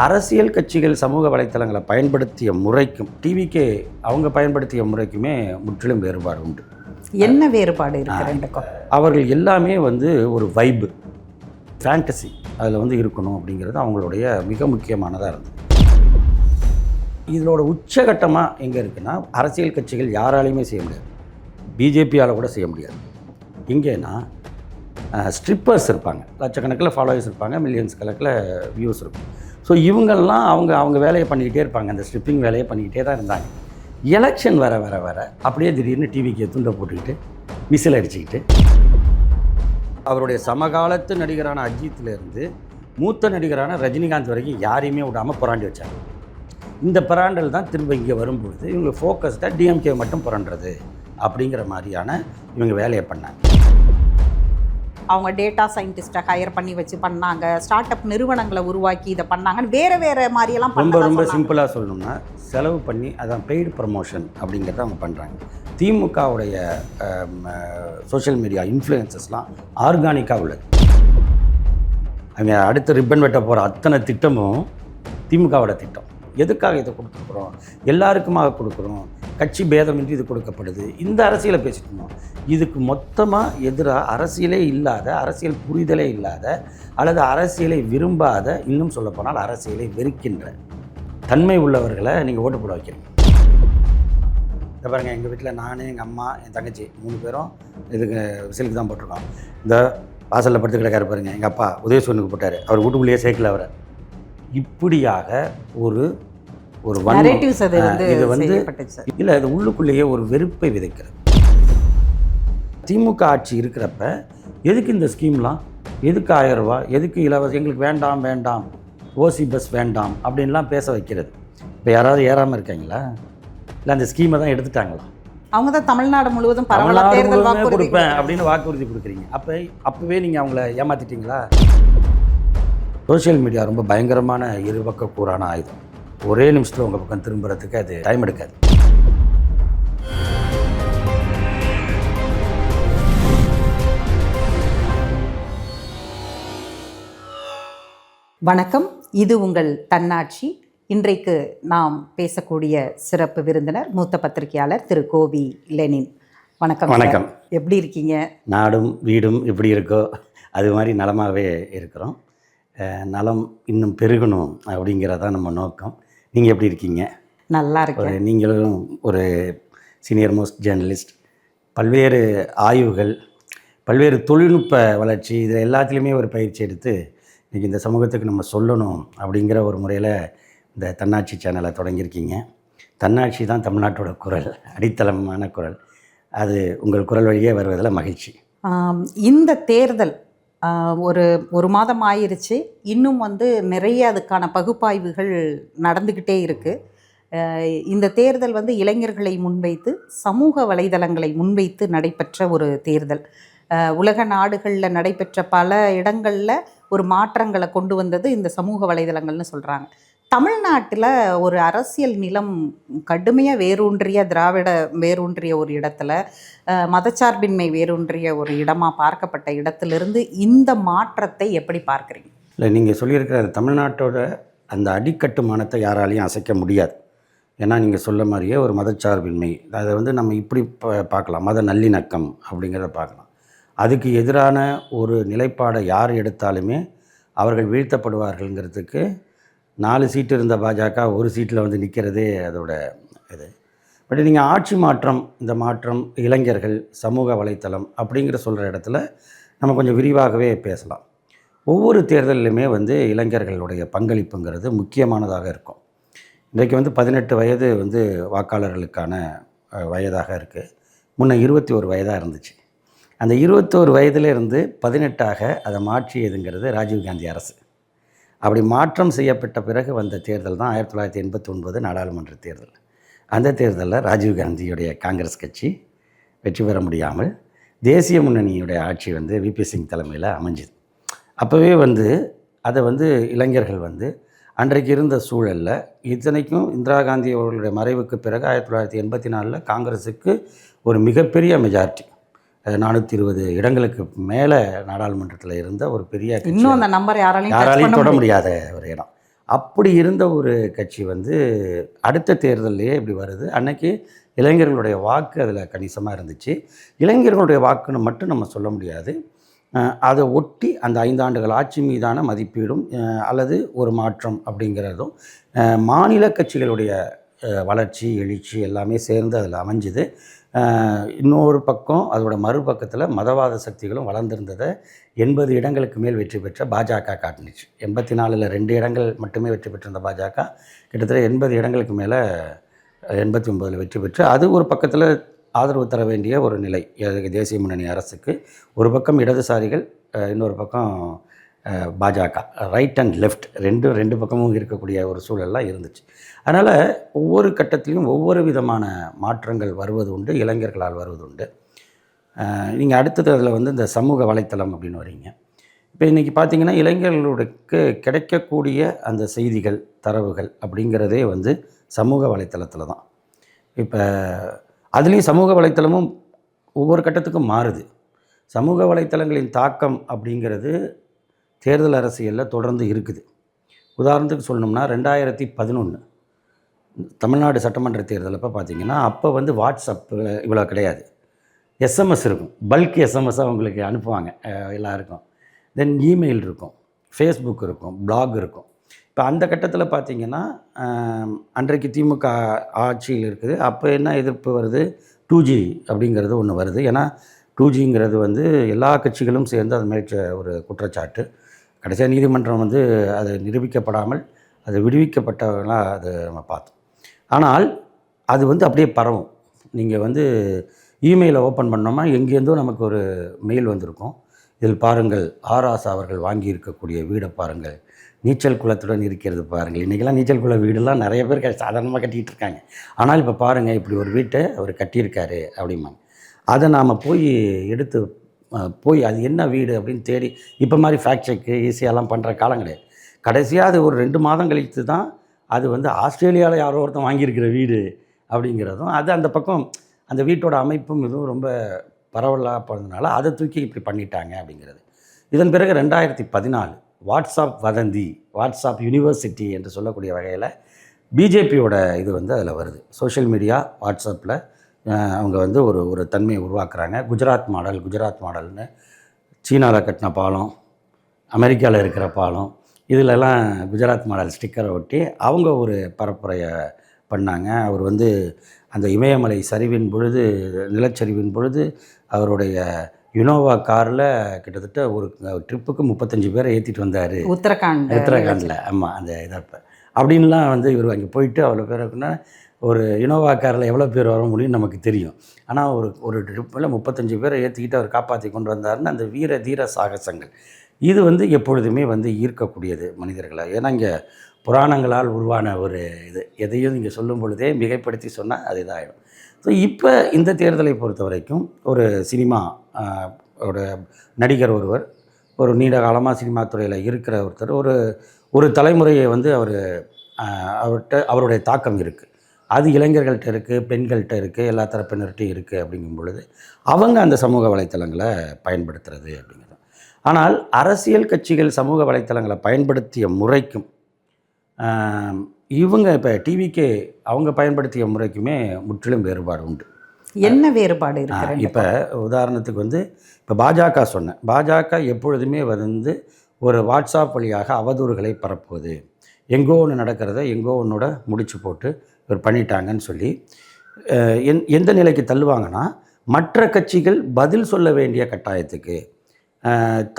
அரசியல் கட்சிகள் சமூக வலைத்தளங்களை பயன்படுத்திய முறைக்கும் டிவிக்கு அவங்க பயன்படுத்திய முறைக்குமே முற்றிலும் வேறுபாடு உண்டு. என்ன வேறுபாடு இருக்கு ரெண்டுக்கும்? அவர்கள் எல்லாமே ஒரு வைப்பு, ஃபேண்டசி அதில் இருக்கணும் அப்படிங்கிறது அவங்களுடைய மிக முக்கியமானதாக இருந்தது. இதோட உச்சகட்டமாக எங்கே இருக்குன்னா, அரசியல் கட்சிகள் யாராலையுமே செய்ய முடியாது, பிஜேபியால் கூட செய்ய முடியாது. எங்கேன்னா ஸ்ட்ரிப்பர்ஸ் இருப்பாங்க, லட்சக்கணக்கில் ஃபாலோவர்ஸ் இருப்பாங்க, மில்லியன்ஸ் கணக்கில் வியூஸ் இருக்கும். ஸோ இவங்கெல்லாம் அவங்க வேலையை பண்ணிக்கிட்டே இருப்பாங்க, அந்த ஸ்ட்ரிப்பிங் வேலையை பண்ணிக்கிட்டே தான் இருந்தாங்க. எலெக்ஷன் வர அப்படியே திடீர்னு டிவிக்கு துண்டை போட்டுக்கிட்டு விசில் அடிச்சுக்கிட்டு அவருடைய சமகாலத்து நடிகரான அஜித்லேருந்து மூத்த நடிகரான ரஜினிகாந்த் வரைக்கும் யாரையுமே விடாமல் புராண்டி வச்சாங்க. இந்த புராண்டல் தான் திரும்ப இங்கே வரும்பொழுது இவங்க ஃபோக்கஸ்டாக டிஎம்கே மட்டும் புரண்டுறது அப்படிங்கிற மாதிரியான இவங்க வேலையை பண்ணாங்க. அவங்க டேட்டா சயின்டிஸ்ட்டை ஹையர் பண்ணி வச்சு பண்ணாங்க, ஸ்டார்ட் அப் நிறுவனங்களை உருவாக்கி இதை பண்ணாங்கன்னு வேறு மாதிரியெல்லாம் ரொம்ப சிம்பிளாக சொல்லணும்னா செலவு பண்ணி அதான் பெய்டு ப்ரமோஷன் அப்படிங்கிறத அவங்க பண்ணுறாங்க. திமுகவுடைய சோஷியல் மீடியா இன்ஃப்ளூயன்சஸ்லாம் ஆர்கானிக்காக உள்ளது. அவங்க அடுத்த ரிப்பன் வெட்ட போகிற அத்தனை திட்டமும் திமுகவோட திட்டம். எதுக்காக இதை கொடுத்துருக்குறோம்? எல்லாருக்குமாக கொடுக்குறோம், கட்சி பேதமின்றி இது கொடுக்கப்படுது. இந்த அரசியலை பேசிட்டு இருந்தோம். இதுக்கு மொத்தமாக எதிராக அரசியலே இல்லாத, அரசியல் புரிதலே இல்லாத, அல்லது அரசியலை விரும்பாத, இன்னும் சொல்லப்போனால் அரசியலை வெறுக்கின்ற தன்மை உள்ளவர்களை நீங்கள் ஓட்டு போட வைக்கிறீங்க. இதை பாருங்கள், எங்கள் வீட்டில் நான், எங்கள் அம்மா, என் தங்கச்சி 3 பேரும் இதுக்கு விசிலுக்கு தான் போட்டிருக்கோம். இந்த வாசலில் படுத்து கிடக்காரு பாருங்கள், எங்கள் அப்பா உதயசூரனுக்கு போட்டார், அவர் வீட்டுக்குள்ளேயே சேர்க்கல அவரை. இப்படியாக ஒரு இது இல்லை, அது உள்ளுக்குள்ளேயே ஒரு வெறுப்பை விதைக்கிறது. திமுக ஆட்சி இருக்கிறப்ப எதுக்கு இந்த ஸ்கீம்லாம், எதுக்கு 1000 ரூபா, எதுக்கு இலவசம், எங்களுக்கு வேண்டாம் ஓசி பஸ் வேண்டாம் அப்படின்லாம் பேச வைக்கிறது. இப்போ யாராவது ஏறாமல் இருக்காங்களா? இல்லை அந்த ஸ்கீமை தான் எடுத்துட்டாங்களா? அவங்க தான் தமிழ்நாடு முழுவதும் கொடுப்பேன் அப்படின்னு வாக்குறுதி கொடுக்குறீங்க. அப்போவே நீங்கள் அவங்கள ஏமாற்றிட்டீங்களா? சோஷியல் மீடியா ரொம்ப பயங்கரமான இருபக்க கூறான ஆயுதம். ஒரே நிமிஷத்தில் உங்கள் பக்கம் திரும்புறதுக்கு அது டைம் எடுக்காது. வணக்கம், இது உங்கள் தன்னாட்சி. இன்றைக்கு நாம் பேசக்கூடிய சிறப்பு விருந்தினர் மூத்த பத்திரிகையாளர் திரு கோவி லெனின். வணக்கம். வணக்கம். எப்படி இருக்கீங்க? நாடும் வீடும் எப்படி இருக்கோ அது மாதிரி நலமாகவே இருக்கிறோம். நலம் இன்னும் பெருகணும் அப்படிங்கிறதான் நம்ம நோக்கம். நீங்கள் எப்படி இருக்கீங்க? நல்லா இருக்கு. நீங்களும் ஒரு சீனியர் மோஸ்ட் ஜேர்னலிஸ்ட், பல்வேறு ஆய்வுகள், பல்வேறு தொழில்நுட்ப வளர்ச்சி, இதில் எல்லாத்துலேயுமே ஒரு பயிற்சி எடுத்து இன்றைக்கி இந்த சமூகத்துக்கு நம்ம சொல்லணும் அப்படிங்கிற ஒரு முறையில் இந்த தன்னாட்சி சேனலை தொடங்கியிருக்கீங்க. தன்னாட்சி தான் தமிழ்நாட்டோட குரல், அடித்தளமான குரல். அது உங்கள் குரல் வழியே வருவதில் மகிழ்ச்சி. இந்த தேர்தல் ஒரு மாதம் ஆயிருச்சு, இன்னும் நிறைய அதுக்கான பகுப்பாய்வுகள் நடந்துக்கிட்டே இருக்குது. இந்த தேர்தல் இளைஞர்களை முன்வைத்து, சமூக வலைதளங்களை முன்வைத்து நடைபெற்ற ஒரு தேர்தல். உலக நாடுகளில் நடைபெற்ற பல இடங்களில் ஒரு மாற்றங்களை கொண்டு வந்தது இந்த சமூக வலைதளங்கள்னு சொல்கிறாங்க. தமிழ்நாட்டில் ஒரு அரசியல் நிலம் கடுமையாக வேரூன்றிய, திராவிட வேரூன்றிய ஒரு இடத்துல, மதச்சார்பின்மை வேரூன்றிய ஒரு இடமாக பார்க்கப்பட்ட இடத்துலேருந்து இந்த மாற்றத்தை எப்படி பார்க்குறீங்க? இல்லை, நீங்கள் சொல்லியிருக்கிற தமிழ்நாட்டோட அந்த அடிக்கட்டுமானத்தை யாராலையும் அசைக்க முடியாது. ஏன்னா நீங்கள் சொல்ல மாதிரியே ஒரு மதச்சார்பின்மை, அதை நம்ம இப்படி பார்க்கலாம், மத நல்லிணக்கம் அப்படிங்கிறத பார்க்கலாம். அதுக்கு எதிரான ஒரு நிலைப்பாடை யார் எடுத்தாலுமே அவர்கள் வீழ்த்தப்படுவார்கள்ங்கிறதுக்கு 4 சீட்டு இருந்த பாஜக 1 சீட்டில் நிற்கிறதே அதோட இது. பட் நீங்கள் ஆட்சி மாற்றம், இந்த மாற்றம், இளைஞர்கள், சமூக வலைத்தளம் அப்படிங்கிற சொல்கிற இடத்துல நம்ம கொஞ்சம் விரிவாகவே பேசலாம். ஒவ்வொரு தேர்தலிலுமே இளைஞர்களுடைய பங்களிப்புங்கிறது முக்கியமானதாக இருக்கும். இன்றைக்கு 18 வயது வாக்காளர்களுக்கான வயதாக இருக்குது. முன்ன 21 வயதாக இருந்துச்சு. அந்த 21 வயதிலிருந்து 18ஆக அதை மாற்றியதுங்கிறது ராஜீவ்காந்தி அரசு. அப்படி மாற்றம் செய்யப்பட்ட பிறகு வந்த தேர்தல் தான் 1989 நாடாளுமன்ற தேர்தல். அந்த தேர்தலில் ராஜீவ்காந்தியுடைய காங்கிரஸ் கட்சி வெற்றி பெற முடியாமல் தேசிய முன்னணியுடைய ஆட்சி விபி சிங் தலைமையில் அமைஞ்சுது. அப்போவே அதை இளைஞர்கள் அன்றைக்கு இருந்த சூழலில், இத்தனைக்கும் இந்திரா காந்தி அவர்களுடைய மறைவுக்கு பிறகு 1984 காங்கிரஸுக்கு ஒரு மிகப்பெரிய மெஜாரிட்டி, 420 இடங்களுக்கு மேலே நாடாளுமன்றத்தில் இருந்த ஒரு பெரிய, இன்னும் அந்த நம்பர் யாராலையும் தொட முடியாத ஒரு இடம். அப்படி இருந்த ஒரு கட்சி வந்து அடுத்த தேர்தல்லையே இப்படி வருது. அன்னைக்கு இளைஞர்களுடைய வாக்கு அதில் கணிசமாக இருந்துச்சு. இளைஞர்களுடைய வாக்குன்னு மட்டும் நம்ம சொல்ல முடியாது. அதை ஒட்டி அந்த 5 ஆண்டுகள் ஆட்சி மீதான மதிப்பீடும் அல்லது ஒரு மாற்றம் அப்படிங்கிறதும் மாநில கட்சிகளுடைய வளர்ச்சி, எழுச்சி எல்லாமே சேர்ந்து அதில் அமைஞ்சுது. இன்னொரு பக்கம் அதோட மறுபக்கத்தில் மதவாத சக்திகளும் வளர்ந்திருந்ததை 80 இடங்களுக்கு மேல் வெற்றி பெற்ற பாஜக காட்டுனுச்சு. 84ல் 2 இடங்கள் மட்டுமே வெற்றி பெற்றிருந்த பாஜக கிட்டத்தட்ட 80 இடங்களுக்கு மேலே 89ல் வெற்றி பெற்று அது ஒரு பக்கத்தில் ஆதரவு தர வேண்டிய ஒரு நிலை தேசிய முன்னணி அரசுக்கு. ஒரு பக்கம் இடதுசாரிகள், இன்னொரு பக்கம் பாஜக, ரைட் அண்ட் லெஃப்ட் ரெண்டு பக்கமும் இருக்கக்கூடிய ஒரு சூழல்லாம் இருந்துச்சு. அதனால் ஒவ்வொரு கட்டத்திலையும் ஒவ்வொரு விதமான மாற்றங்கள் வருவது உண்டு, இளைஞர்களால் வருவது உண்டு. நீங்கள் அடுத்தது அதில் வந்து இந்த சமூக வலைத்தளம் அப்படின்னு வரீங்க. இப்போ இன்றைக்கி பார்த்திங்கன்னா இளைஞர்களுக்கு கிடைக்கக்கூடிய அந்த செய்திகள், தரவுகள் அப்படிங்கிறதே வந்து சமூக வலைத்தளத்தில் தான். இப்போ அதுலேயும் சமூக வலைத்தளமும் ஒவ்வொரு கட்டத்துக்கும் மாறுது. சமூக வலைத்தளங்களின் தாக்கம் அப்படிங்கிறது தேர்தல் அரசியலில் தொடர்ந்து இருக்குது. உதாரணத்துக்கு சொல்லணும்னா 2011 தமிழ்நாடு சட்டமன்ற தேர்தல் அப்போ பார்த்திங்கன்னா அப்போ வந்து வாட்ஸ்அப் இவ்வளோ கிடையாது. எஸ்எம்எஸ் இருக்கும், பல்க் எஸ்எம்எஸ்ஸாக அவங்களுக்கு அனுப்புவாங்க எல்லாருக்கும். தென் இமெயில் இருக்கும், ஃபேஸ்புக் இருக்கும், பிளாக் இருக்கும். இப்போ அந்த கட்டத்தில் பார்த்திங்கன்னா அன்றைக்கு திமுக ஆட்சியில் இருக்குது. அப்போ என்ன எதிர்ப்பு வருது, 2G அப்படிங்கிறது ஒன்று வருது. ஏன்னா 2Gங்கிறது வந்து எல்லா கட்சிகளும் சேர்ந்து அது மேய்ச்ச ஒரு குற்றச்சாட்டு. கடைசியாக நீதிமன்றம் வந்து அது நிரூபிக்கப்படாமல் அது விடுவிக்கப்பட்டவங்களாக அது நம்ம பார்த்தோம். ஆனால் அது வந்து அப்படியே பரவும். நீங்கள் வந்து இமெயிலை ஓப்பன் பண்ணோம்னா எங்கேருந்தோ நமக்கு ஒரு மெயில் வந்திருக்கும். இதில் பாருங்கள், ஆராசா அவர்கள் வாங்கியிருக்கக்கூடிய வீடை பாருங்கள், நீச்சல் குளத்துடன் இருக்கிறது பாருங்கள். இன்றைக்கெல்லாம் நீச்சல் குள வீடெல்லாம் நிறைய பேர் சாதாரணமாக கட்டிகிட்டு இருக்காங்க. ஆனால் இப்போ பாருங்கள், இப்படி ஒரு வீட்டை அவர் கட்டியிருக்காரு அப்படிம்பாங்க. அதை நாம் எடுத்து போய் அது என்ன வீடு அப்படின்னு தேடி இப்போ மாதிரி ஃபேக்ட் செக்கு ஈஸியாலாம் பண்ணுற காலம் கிடையாது. கடைசியாக அது ஒரு 2 மாதம் கழித்து தான் அது வந்து ஆஸ்திரேலியாவில் யாரோ ஒருத்தன் வாங்கியிருக்கிற வீடு அப்படிங்கிறதும், அது அந்த பக்கம் அந்த வீட்டோட அமைப்பும் இதுவும் ரொம்ப பரவலாக போனதுனால அதை தூக்கி இப்படி பண்ணிட்டாங்க அப்படிங்கிறது. இதன் பிறகு 2014 வாட்ஸ்அப் வதந்தி, வாட்ஸ்அப் யூனிவர்சிட்டி என்று சொல்லக்கூடிய வகையில் பிஜேபியோட இது வந்து அதில் வருது. சோஷியல் மீடியா வாட்ஸ்அப்பில் அவங்க வந்து ஒரு தன்மையை உருவாக்குறாங்க. குஜராத் மாடல்னு சீனாவில் கட்டின பாலம், அமெரிக்காவில் இருக்கிற பாலம், இதிலெல்லாம் குஜராத் மாடல் ஸ்டிக்கரை ஒட்டி அவங்க ஒரு பரப்புரையை பண்ணாங்க. அவர் வந்து அந்த இமயமலை சரிவின் பொழுது, நிலச்சரிவின் பொழுது அவருடைய யுனோவா காரில் கிட்டத்தட்ட ஒரு ட்ரிப்புக்கு 35 பேரை ஏற்றிட்டு வந்தார் உத்தரகாண்டில். ஆமாம், அந்த இதப்போ அப்படின்லாம் வந்து இவர் அங்கே போயிட்டு அவ்வளோ பேர் இருக்குன்னா ஒரு இனோவா காரில் எவ்வளோ பேர் வர முடியும்னு நமக்கு தெரியும். ஆனால் ஒரு ட்ரிப்பில் 35 பேரை ஏற்றிக்கிட்டு அவர் காப்பாற்றி கொண்டு வந்தாருன்னு அந்த வீர தீர சாகசங்கள் இது வந்து எப்பொழுதுமே வந்து ஈர்க்கக்கூடியது மனிதர்களை. ஏன்னா இங்கே புராணங்களால் உருவான ஒரு இது எதையும் இங்கே சொல்லும் பொழுதே மிகைப்படுத்தி சொன்னால் அது இதாகிடும். ஸோ இப்போ இந்த தேர்தலை பொறுத்த வரைக்கும் ஒரு சினிமா ஒரு நடிகர் ஒருவர், ஒரு நீண்ட காலமாக சினிமா துறையில் இருக்கிற ஒருத்தர், ஒரு தலைமுறையை வந்து அவருடைய தாக்கம் இருக்குது. அது இளைஞர்கள்ட்ட இருக்குது, பெண்கள்கிட்ட இருக்குது, எல்லா தரப்பினர்கிட்டையும் இருக்குது. அப்படிங்கும் பொழுது அவங்க அந்த சமூக வலைத்தளங்களை பயன்படுத்துறது அப்படிங்கிறது. ஆனால் அரசியல் கட்சிகள் சமூக வலைத்தளங்களை பயன்படுத்திய முறைக்கும் இவங்க இப்போ டிவிக்கு அவங்க பயன்படுத்திய முறைக்குமே முற்றிலும் வேறுபாடு உண்டு. என்ன வேறுபாடு இருக்கு? இப்போ உதாரணத்துக்கு வந்து இப்போ பாஜக சொன்னேன். பாஜக எப்பொழுதுமே வந்து ஒரு வாட்ஸ்அப் வழியாக அவதூறுகளை பரப்புவது, எங்கோ ஒன்று நடக்கிறத எங்கோ ஒன்றோட முடிச்சு போட்டு இவர் பண்ணிட்டாங்கன்னு சொல்லி எந்த நிலைக்கு தள்ளுவாங்கன்னா, மற்ற கட்சிகள் பதில் சொல்ல வேண்டிய கட்டாயத்துக்கு,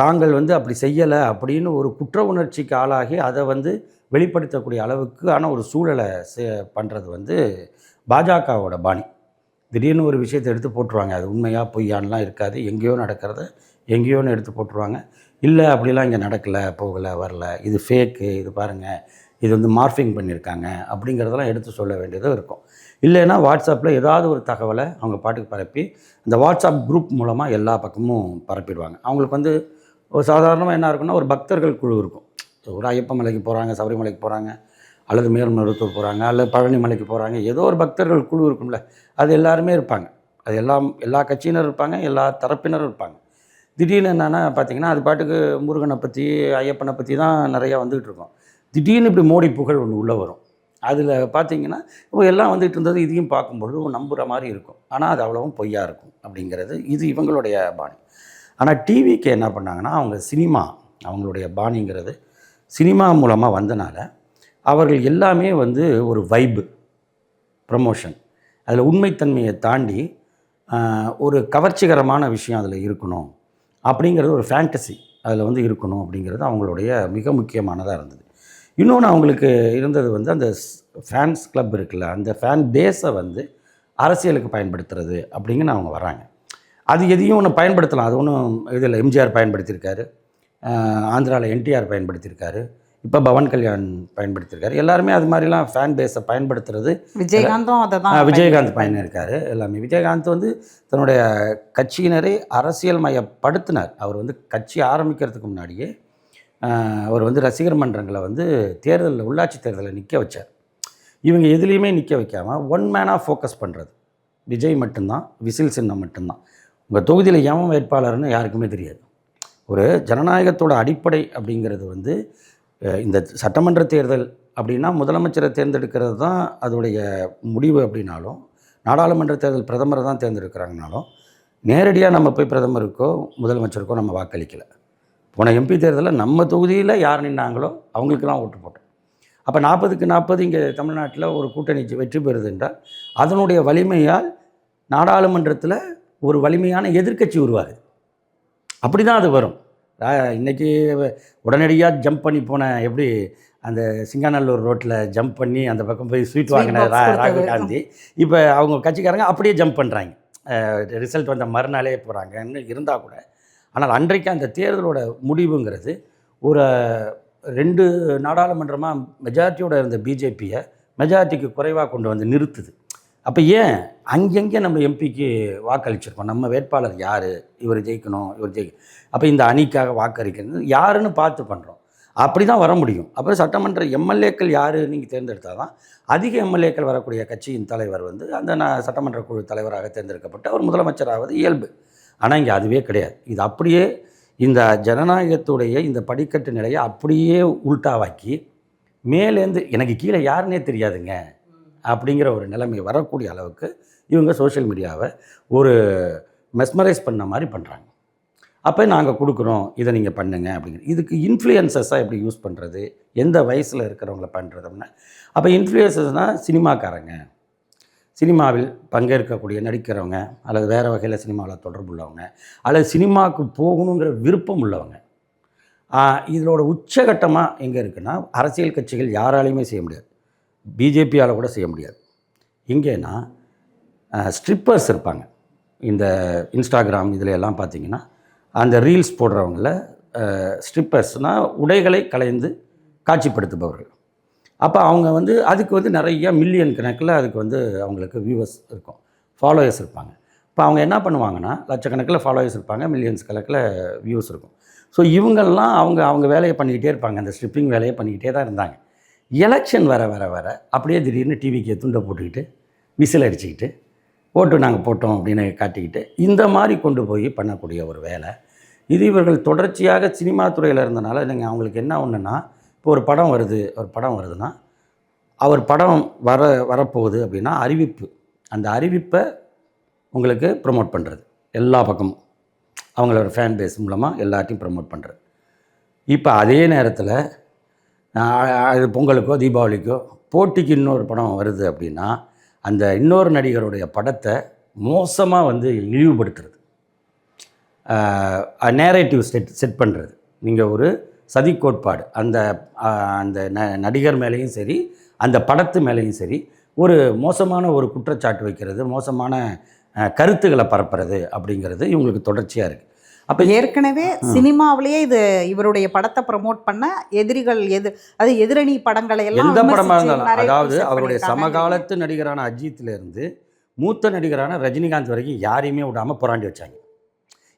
தாங்கள் வந்து அப்படி செய்யலை அப்படின்னு ஒரு குற்ற உணர்ச்சிக்கு ஆளாகி அதை வந்து வெளிப்படுத்தக்கூடிய அளவுக்கான ஒரு சூழலை பண்ணுறது வந்து பாஜகவோட பாணி. திடீர்னு ஒரு விஷயத்தை எடுத்து போட்டுருவாங்க. அது உண்மையாக பொய்யானலாம் இருக்காது, எங்கேயோ நடக்கிறத எங்கேயோன்னு எடுத்து போட்டுருவாங்க. இல்லை அப்படிலாம் இங்கே நடக்கலை, போகலை, வரல, இது ஃபேக்கு, இது பாருங்கள், இது வந்து மார்ஃபிங் பண்ணியிருக்காங்க அப்படிங்கிறதெல்லாம் எடுத்து சொல்ல வேண்டியதும் இருக்கும். இல்லைன்னா வாட்ஸ்அப்பில் ஏதாவது ஒரு தகவலை அவங்க பாட்டுக்கு பரப்பி அந்த வாட்ஸ்அப் குரூப் மூலமாக எல்லா பக்கமும் பரப்பிடுவாங்க. அவங்களுக்கு வந்து ஒரு சாதாரணமாக என்ன இருக்குன்னா, ஒரு பக்தர்கள் குழு இருக்கும். ஒரு ஐயப்ப மலைக்கு போகிறாங்க, சபரிமலைக்கு போகிறாங்க, அல்லது மேல்மருவத்தூர் போகிறாங்க, அல்லது பழனி மலைக்கு போகிறாங்க, ஏதோ ஒரு பக்தர்கள் குழு இருக்கும்ல, அது எல்லாருமே இருப்பாங்க. அது எல்லா கட்சியினரும் இருப்பாங்க, எல்லா தரப்பினரும் இருப்பாங்க. திடீர்னு என்னென்னா பார்த்திங்கன்னா, அது பாட்டுக்கு முருகனை பற்றி ஐயப்பனை பற்றி தான் நிறையா வந்துக்கிட்டு இருக்கும். திடீர்னு இப்படி மோடி புகழ் ஒன்று உள்ளே வரும். அதில் பார்த்தீங்கன்னா இப்போ எல்லாம் வந்துட்டு இருந்தது. இதையும் பார்க்கும்பொழுது நம்புகிற மாதிரி இருக்கும், ஆனால் அது அவ்வளவும் பொய்யா இருக்கும் அப்படிங்கிறது இது இவங்களுடைய பாணி. ஆனால் டிவிக்கு என்ன பண்ணாங்கன்னா, அவங்க சினிமா அவங்களுடைய பாணிங்கிறது சினிமா மூலமாக வந்தனால அவர்கள் எல்லாமே வந்து ஒரு வைப்பு ப்ரமோஷன், அதில் உண்மைத்தன்மையை தாண்டி ஒரு கவர்ச்சிகரமான விஷயம் அதில் இருக்கணும் அப்படிங்கிறது, ஒரு ஃபேண்டசி அதில் வந்து இருக்கணும் அப்படிங்கிறது அவங்களுடைய மிக முக்கியமானதாக இருந்தது. இன்னொன்று அவங்களுக்கு இருந்தது வந்து அந்த ஃபேன்ஸ் கிளப் இருக்குல்ல, அந்த ஃபேன் பேஸை வந்து அரசியலுக்கு பயன்படுத்துறது அப்படிங்கன்னு அவங்க வராங்க. அது எதையும் ஒன்று பயன்படுத்தலாம். அது ஒன்றும் இதில் எம்ஜிஆர் பயன்படுத்தியிருக்காரு, ஆந்திராவில் என்டிஆர் பயன்படுத்தியிருக்காரு, இப்போ பவன் கல்யாண் பயன்படுத்தியிருக்காரு. எல்லாருமே அது மாதிரிலாம் ஃபேன் பேஸை பயன்படுத்துறது. விஜயகாந்தும் அதை தான் விஜயகாந்த் பயணிருக்காரு. எல்லாமே விஜயகாந்த் வந்து தன்னுடைய கட்சியினரை அரசியல் மயப்படுத்தினார். அவர் வந்து கட்சி ஆரம்பிக்கிறதுக்கு முன்னாடியே அவர் வந்து ரசிகர் மன்றங்களை வந்து தேர்தலில், உள்ளாட்சி தேர்தலில் நிற்க வச்சார். இவங்க எதுலேயுமே நிற்க வைக்காமல் ஒன் மேனாக ஃபோக்கஸ் பண்ணுறது. விஜய் மட்டும்தான், விசில் சின்னம் மட்டும்தான். உங்கள் தொகுதியில் எவன் வேட்பாளர்னு யாருக்குமே தெரியாது. ஒரு ஜனநாயகத்தோட அடிப்படை அப்படிங்கிறது வந்து இந்த சட்டமன்ற தேர்தல் அப்படின்னா முதலமைச்சரை தேர்ந்தெடுக்கிறது தான் அதோடைய முடிவு அப்படின்னாலும், நாடாளுமன்ற தேர்தல் பிரதமரை தான் தேர்ந்தெடுக்கிறாங்கனாலும், நேரடியாக நம்ம போய் பிரதமருக்கோ முதலமைச்சருக்கோ நம்ம வாக்களிக்கலை. போன எம்பி தேர்தலில் நம்ம தொகுதியில் யார் நின்னாங்களோ அவங்களுக்கெல்லாம் ஓட்டு போட்டோம். அப்போ 40க்கு 40 இங்கே தமிழ்நாட்டில் ஒரு கூட்டணி வெற்றி பெறுது என்றால் அதனுடைய வலிமையால் நாடாளுமன்றத்தில் ஒரு வலிமையான எதிர்க்கட்சி உருவாகுது. அப்படி தான் அது வரும். இன்றைக்கி உடனடியாக ஜம்ப் பண்ணி போன எப்படி அந்த சிங்காநல்லூர் ரோட்டில் ஜம்ப் பண்ணி அந்த பக்கம் போய் ஸ்வீட் வாங்கின ராகுல் காந்தி, இப்போ அவங்க கட்சிக்காரங்க அப்படியே ஜம்ப் பண்ணுறாங்க. ரிசல்ட் வந்த மறுநாளே போகிறாங்கன்னு இருந்தால் கூட, ஆனால் அன்றைக்கு அந்த தேர்தலோட முடிவுங்கிறது ஒரு 2 நாடாளுமன்றமாக மெஜாரிட்டியோட இருந்த பிஜேபியை மெஜாரிட்டிக்கு குறைவாக கொண்டு வந்து நிறுத்துது. அப்போ ஏன் அங்கங்கே நம்ம எம்பிக்கு வாக்களிச்சிருக்கோம், நம்ம வேட்பாளர் யார், இவர் ஜெயிக்கணும், இவர் ஜெயிக்கணும், அப்போ இந்த அணிக்காக வாக்களிக்கிறது யாருன்னு பார்த்து பண்ணுறோம். அப்படி தான் வர முடியும். அப்புறம் சட்டமன்ற எம்எல்ஏக்கள் யார் நீங்கள் தேர்ந்தெடுத்தால் தான் அதிக எம்எல்ஏக்கள் வரக்கூடிய கட்சியின் தலைவர் வந்து அந்த சட்டமன்ற குழு தலைவராக தேர்ந்தெடுக்கப்பட்டு அவர் முதலமைச்சராவது இயல்பு. ஆனால் இங்கே அதுவே கிடையாது. இது அப்படியே இந்த ஜனநாயகத்துடைய இந்த படிக்கட்டு நிலையை அப்படியே உள்டாவாக்கி மேலேருந்து எனக்கு கீழே யாருன்னே தெரியாதுங்க அப்படிங்கிற ஒரு நிலைமை வரக்கூடிய அளவுக்கு இவங்க சோஷியல் மீடியாவை ஒரு மெஸ்மரைஸ் பண்ண மாதிரி பண்ணுறாங்க. அப்போ நாங்கள் கொடுக்குறோம், இதை நீங்கள் பண்ணுங்கள் அப்படிங்கிற. இதுக்கு இன்ஃப்ளூயன்சஸாக எப்படி யூஸ் பண்ணுறது, எந்த வயசில் இருக்கிறவங்கள பண்ணுறது அப்படின்னா, அப்போ இன்ஃப்ளூயன்சஸ்னால் சினிமாக்காரங்க, சினிமாவில் பங்கேற்கக்கூடிய நடிக்கிறவங்க, அல்லது வேறு வகையில் சினிமாவில் தொடர்பு உள்ளவங்க, அல்லது சினிமாவுக்கு போகணுங்கிற விருப்பம் உள்ளவங்க. இதோட உச்சகட்டமாக எங்கே இருக்குன்னா, அரசியல் கட்சிகள் யாராலையுமே செய்ய முடியாது, பிஜேபியால் கூட செய்ய முடியாது. எங்கேன்னா ஸ்ட்ரிப்பர்ஸ் இருப்பாங்க. இந்த இன்ஸ்டாகிராம் இதில் எல்லாம் பார்த்திங்கன்னா அந்த ரீல்ஸ் போடுறவங்கள ஸ்ட்ரிப்பர்ஸ்னால் உடைகளை கலைந்து காட்சிப்படுத்துபவர்கள். அப்போ அவங்க வந்து அதுக்கு வந்து நிறைய மில்லியன் கணக்கில் அதுக்கு வந்து அவங்களுக்கு வியூவர்ஸ் இருக்கும், ஃபாலோயர்ஸ் இருப்பாங்க. இப்போ அவங்க என்ன பண்ணுவாங்கன்னா, லட்சக்கணக்கில் ஃபாலோயர்ஸ் இருப்பாங்க, மில்லியன்ஸ் கணக்கில் வியூஸ் இருக்கும். ஸோ இவங்கெல்லாம் அவங்க வேலையை பண்ணிக்கிட்டே இருப்பாங்க, அந்த ஸ்ட்ரிப்பிங் வேலையை பண்ணிக்கிட்டே தான் இருந்தாங்க. எலெக்ஷன் வர வர வர அப்படியே திடீர்னு டிவிக்கு துண்டை போட்டுக்கிட்டு விசில் அடிச்சுக்கிட்டு ஓட்டு நாங்கள் போட்டோம் அப்படின்னு காட்டிக்கிட்டு இந்த மாதிரி கொண்டு போய் பண்ணக்கூடிய ஒரு வேலை இது. இவர்கள் தொடர்ச்சியாக சினிமா துறையில் இருந்தனால நீங்கள் அவங்களுக்கு என்ன ஒன்றுன்னா, இப்போ ஒரு படம் வருதுன்னா அவர் படம் வரப்போகுது அப்படின்னா அறிவிப்பு, அந்த அறிவிப்பை உங்களுக்கு ப்ரமோட் பண்ணுறது எல்லா பக்கமும், அவங்களோட ஃபேன் பேஸ் மூலமாக எல்லாத்தையும் ப்ரமோட் பண்ணுறது. இப்போ அதே நேரத்தில் அது பொங்கலுக்கோ தீபாவளிக்கோ போட்டிக்கு இன்னொரு படம் வருது அப்படின்னா அந்த இன்னொரு நடிகருடைய படத்தை மோசமாக வந்து இழிவுபடுத்துறது, நேரேட்டிவ் செட் பண்ணுறது. நீங்கள் ஒரு சதி கோட்பாடு அந்த அந்த நடிகர் மேலேயும் சரி அந்த படத்து மேலேயும் சரி ஒரு மோசமான ஒரு குற்றச்சாட்டு வைக்கிறது, மோசமான கருத்துக்களை பரப்புறது அப்படிங்கிறது இவங்களுக்கு தொடர்ச்சியாக இருக்குது. அப்போ ஏற்கனவே சினிமாவிலேயே இது இவருடைய படத்தை ப்ரமோட் பண்ண எதிரிகள் அது எதிரணி படங்களை எல்லாம் எந்த படமாக இருந்தாலும், அதாவது அவருடைய சமகாலத்து நடிகரான அஜித்லேருந்து மூத்த நடிகரான ரஜினிகாந்த் வரைக்கும் யாரையுமே விடாமல் புராண்டி வச்சாங்க.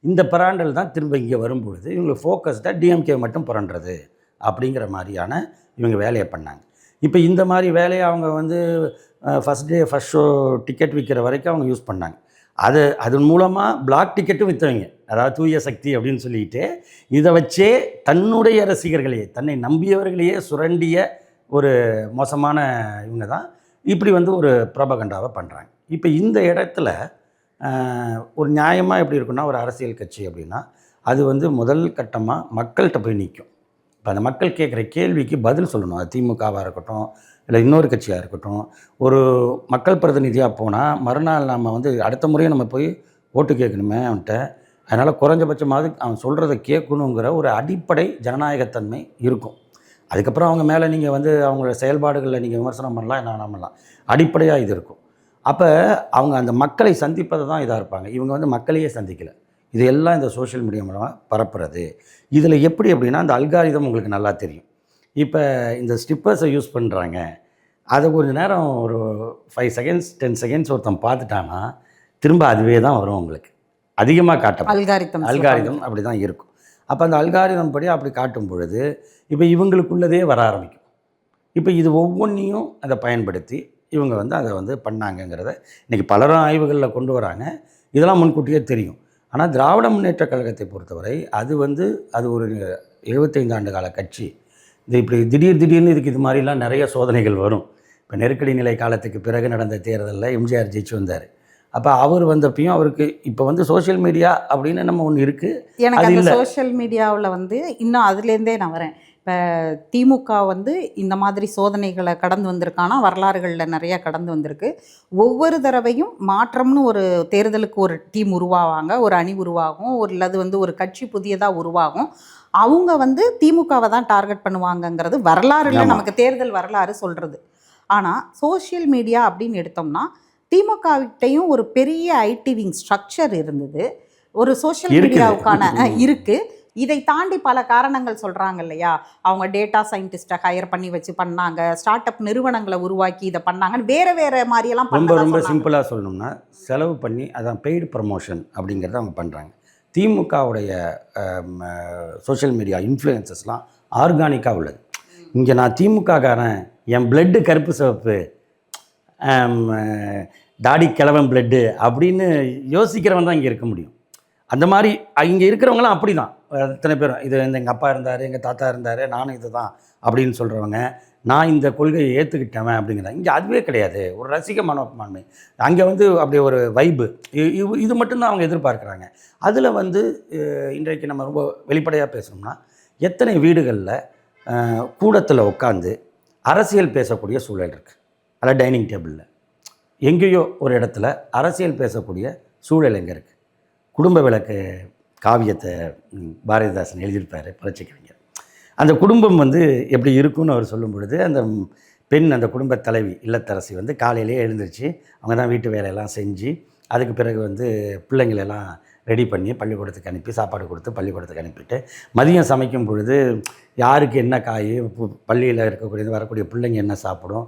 இந்த புராண்டல் தான் திரும்ப இங்கே வரும்பொழுது இவங்களுக்கு ஃபோக்கஸ்டாக டிஎம்கே மட்டும் புரண்டுறது அப்படிங்கிற மாதிரியான இவங்க வேலையை பண்ணாங்க. இப்போ இந்த மாதிரி வேலையை அவங்க வந்து ஃபஸ்ட் ஷோ டிக்கெட் விற்கிற வரைக்கும் அவங்க யூஸ் பண்ணாங்க. அதன் மூலமாக பிளாக் டிக்கெட்டும் விற்றவங்க. அதாவது தூய சக்தி அப்படின்னு சொல்லிட்டு இதை வச்சே தன்னுடைய ரசிகர்களையே, தன்னை நம்பியவர்களையே சுரண்டிய ஒரு மோசமான இவங்க தான் இப்படி வந்து ஒரு ப்ரொபகண்டாவை பண்ணுறாங்க. இப்போ இந்த இடத்துல ஒரு நியாயமாக எப்படி இருக்குன்னா, ஒரு அரசியல் கட்சி அப்படின்னா அது வந்து முதல் கட்டமாக மக்கள்கிட்ட போய் நிற்கும். இப்போ அந்த மக்கள் கேட்குற கேள்விக்கு பதில் சொல்லணும். அது திமுகவாக இருக்கட்டும், இல்லை இன்னொரு கட்சியாக இருக்கட்டும். ஒரு மக்கள் பிரதிநிதியாக போனால் மறுநாள் நம்ம வந்து அடுத்த முறையும் நம்ம போய் ஓட்டு கேட்கணுமே அவன்கிட்ட. அதனால் குறைஞ்சபட்சமாவது அவன் சொல்கிறத கேட்கணுங்கிற ஒரு அடிப்படை ஜனநாயகத்தன்மை இருக்கும். அதுக்கப்புறம் அவங்க மேலே நீங்கள் வந்து அவங்களோட செயல்பாடுகளில் நீங்கள் விமர்சனம் பண்ணலாம், என்ன வேணால் பண்ணலாம். அடிப்படையாக இது இருக்கும். அப்போ அவங்க அந்த மக்களை சந்திப்பதை தான் இதாக இருப்பாங்க. இவங்க வந்து மக்களையே சந்திக்கலை. இது எல்லாம் இந்த சோஷியல் மீடியா மூலமாக பரப்புறது. இதில் எப்படி அப்படின்னா, அந்த அல்காரிதம் உங்களுக்கு நல்லா தெரியும். இப்போ இந்த ஸ்டிப்பர்ஸை யூஸ் பண்ணுறாங்க. அதை கொஞ்சம் நேரம் ஒரு 5 செகண்ட்ஸ் 10 செகண்ட்ஸ் ஒருத்தன் பார்த்துட்டான்னா திரும்ப அதுவே தான் வரும் உங்களுக்கு. அதிகமாக காட்டும் அல்காரிதம் அப்படி தான் இருக்கும். அப்போ அந்த அல்காரிதம் படி அப்படி காட்டும் பொழுது இப்போ இவங்களுக்குள்ளதே வர ஆரம்பிக்கும். இப்போ இது ஒவ்வொன்றையும் அதை பயன்படுத்தி இவங்க வந்து அதை வந்து பண்ணாங்கங்கிறத இன்றைக்கி பலரும் ஆய்வுகளில் கொண்டு வராங்க. இதெல்லாம் முன்கூட்டியே தெரியும். ஆனால் திராவிட முன்னேற்றக் கழகத்தை பொறுத்தவரை அது ஒரு 75 ஆண்டு கால கட்சி. இது இப்படி திடீர்னு இதுக்கு இது மாதிரிலாம் நிறைய சோதனைகள் வரும். இப்போ நெருக்கடி நிலை காலத்துக்கு பிறகு நடந்த தேர்தலில் எம்ஜிஆர் ஜெயிச்சு வந்தார். அப்போ அவர் வந்தப்பையும் அவருக்கு இப்போ வந்து சோஷியல் மீடியா அப்படின்னு நம்ம ஒன்று இருக்குது. எனக்கு அந்த சோஷியல் மீடியாவில் வந்து இன்னும் அதுலேருந்தே நான் வரேன். இப்போ திமுக வந்து இந்த மாதிரி சோதனைகளை கடந்து வந்திருக்கானா, வரலாறுகளில் நிறையா கடந்து வந்திருக்கு. ஒவ்வொரு தடவையும் மாற்றம்னு ஒரு தேர்தலுக்கு ஒரு டீம் உருவாவாங்க, ஒரு அணி உருவாகும், இல்லது வந்து ஒரு கட்சி புதியதாக உருவாகும். அவங்க வந்து திமுகவை தான் டார்கெட் பண்ணுவாங்கங்கிறது வரலாறுல நமக்கு தேர்தல் வரலாறு சொல்கிறது. ஆனால் சோஷியல் மீடியா அப்படின்னு எடுத்தோம்னா திமுகவிட்டையும் ஒரு பெரிய ஐடி விங் ஸ்ட்ரக்சர் இருந்தது, ஒரு சோஷியல் மீடியாவுக்கான இருக்குது. இதை தாண்டி பல காரணங்கள் சொல்கிறாங்க இல்லையா? அவங்க டேட்டா சயின்டிஸ்ட்டை ஹையர் பண்ணி வச்சு பண்ணாங்க, ஸ்டார்ட் அப் நிறுவனங்களை உருவாக்கி இதை பண்ணாங்கன்னு வேறு மாதிரியெல்லாம் ரொம்ப சிம்பிளாக சொல்லணும்னா செலவு பண்ணி அதான் பெய்டு ப்ரமோஷன் அப்படிங்கிறத அவங்க பண்ணுறாங்க. திமுகவுடைய சோஷியல் மீடியா இன்ஃப்ளூயன்சஸ்லாம் ஆர்கானிக்காக உள்ளது. இங்கே நான் திமுககாரன், என் பிளட்டு கருப்பு சிவப்பு, தாடி கிழவன் பிளட்டு அப்படின்னு யோசிக்கிறவன் தான் இங்கே இருக்க முடியும். அந்த மாதிரி இங்கே இருக்கிறவங்களாம் அப்படி தான். எத்தனை பேரும் இது எங்கள் அப்பா இருந்தார், எங்கள் தாத்தா இருந்தார், நானும் இது தான் அப்படின்னு சொல்கிறவங்க, நான் இந்த கொள்கையை ஏற்றுக்கிட்டவன் அப்படிங்கிறேன். இங்கே அதுவே கிடையாது. ஒரு ரசிக மனப்பான்மை அங்கே வந்து அப்படியே ஒரு வைப்பு இது மட்டும்தான் அவங்க எதிர்பார்க்குறாங்க. அதில் வந்து இன்றைக்கு நம்ம ரொம்ப வெளிப்படையாக பேசணும்னா எத்தனை வீடுகளில் கூடத்தில் உட்காந்து அரசியல் பேசக்கூடிய சூழல் இருக்குது. அதில் டைனிங் டேபிளில் எங்கேயோ ஒரு இடத்துல அரசியல் பேசக்கூடிய சூழல் எங்கே இருக்குது? குடும்ப விளக்கு காவியத்தை பாரதிதாசன் எழுதியிருப்பார், புரட்சி கவிஞர். அந்த குடும்பம் வந்து எப்படி இருக்குன்னு அவர் சொல்லும் பொழுது, அந்த பெண், அந்த குடும்ப தலைவி இல்லத்தரசி வந்து காலையிலேயே எழுந்திரிச்சு அவங்க தான் வீட்டு வேலையெல்லாம் செஞ்சு அதுக்கு பிறகு வந்து பிள்ளைங்களெல்லாம் ரெடி பண்ணி பள்ளிக்கூடத்துக்கு அனுப்பி சாப்பாடு கொடுத்து பள்ளிக்கூடத்துக்கு அனுப்பிட்டு மதியம் சமைக்கும் பொழுது யாருக்கு என்ன காய், பள்ளியில் இருக்கக்கூடியது வரக்கூடிய பிள்ளைங்க என்ன சாப்பிடும்,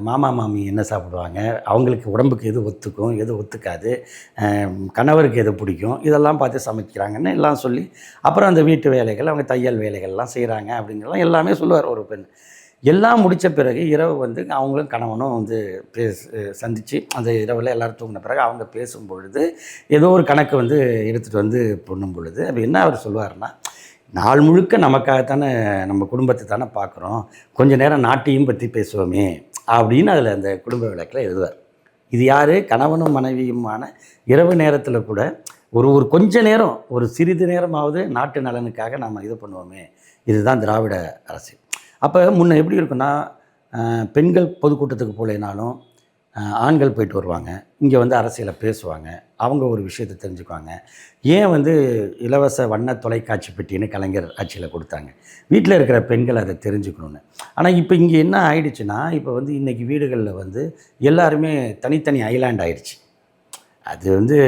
மாமா மாமி என்ன சாப்பிடுவாங்க, அவங்களுக்கு உடம்புக்கு எது ஒத்துக்கும் எது ஒத்துக்காது, கணவருக்கு எது பிடிக்கும், இதெல்லாம் பார்த்து சமைக்கிறாங்கன்னு எல்லாம் சொல்லி அப்புறம் அந்த வீட்டு வேலைகள் அவங்க தையல் வேலைகள்லாம் செய்கிறாங்க அப்படிங்கிறலாம் எல்லாமே சொல்லுவார் ஒரு பெண். எல்லாம் முடித்த பிறகு இரவு வந்து அவங்களும் கணவனும் வந்து சந்தித்து அந்த இரவில் எல்லோரும் தூங்கின பிறகு அவங்க பேசும் பொழுது ஏதோ ஒரு கணக்கு வந்து எடுத்துகிட்டு வந்து பண்ணும் பொழுது அப்போ என்ன அவர் சொல்லுவார்னா, நாள் முழுக்க நமக்காகத்தானே நம்ம குடும்பத்தை தானே பார்க்குறோம், கொஞ்சம் நேரம் நாட்டையும் பற்றி பேசுவோமே அப்படின்னு அதில் அந்த குடும்ப விளக்கில் எழுதுவார். இது யார்? கணவனும் மனைவியுமான இரவு நேரத்தில் கூட ஒரு கொஞ்ச நேரம், ஒரு சிறிது நேரமாவது நாட்டு நலனுக்காக நாம் இது பண்ணுவோமே, இதுதான் திராவிட அரசியல். அப்போ முன்ன எப்படி இருக்குன்னா, பெண்கள் பொதுக்கூட்டத்துக்கு போகலைனாலும் ஆண்கள் போயிட்டு வருவாங்க, இங்கே வந்து அரசியலை பேசுவாங்க, அவங்க ஒரு விஷயத்தை தெரிஞ்சுக்குவாங்க. ஏன் வந்து இலவச வண்ண தொலைக்காட்சி பெட்டின்னு கலைஞர் ஆட்சியில் கொடுத்தாங்க? வீட்டில் இருக்கிற பெண்கள் அதை தெரிஞ்சுக்கணுன்னு. ஆனால் இப்போ இங்கே என்ன ஆயிடுச்சுன்னா, இப்போ வந்து இன்றைக்கி வீடுகளில் வந்து எல்லாருமே தனித்தனி ஐலாண்ட் ஆயிடுச்சு. அது வந்து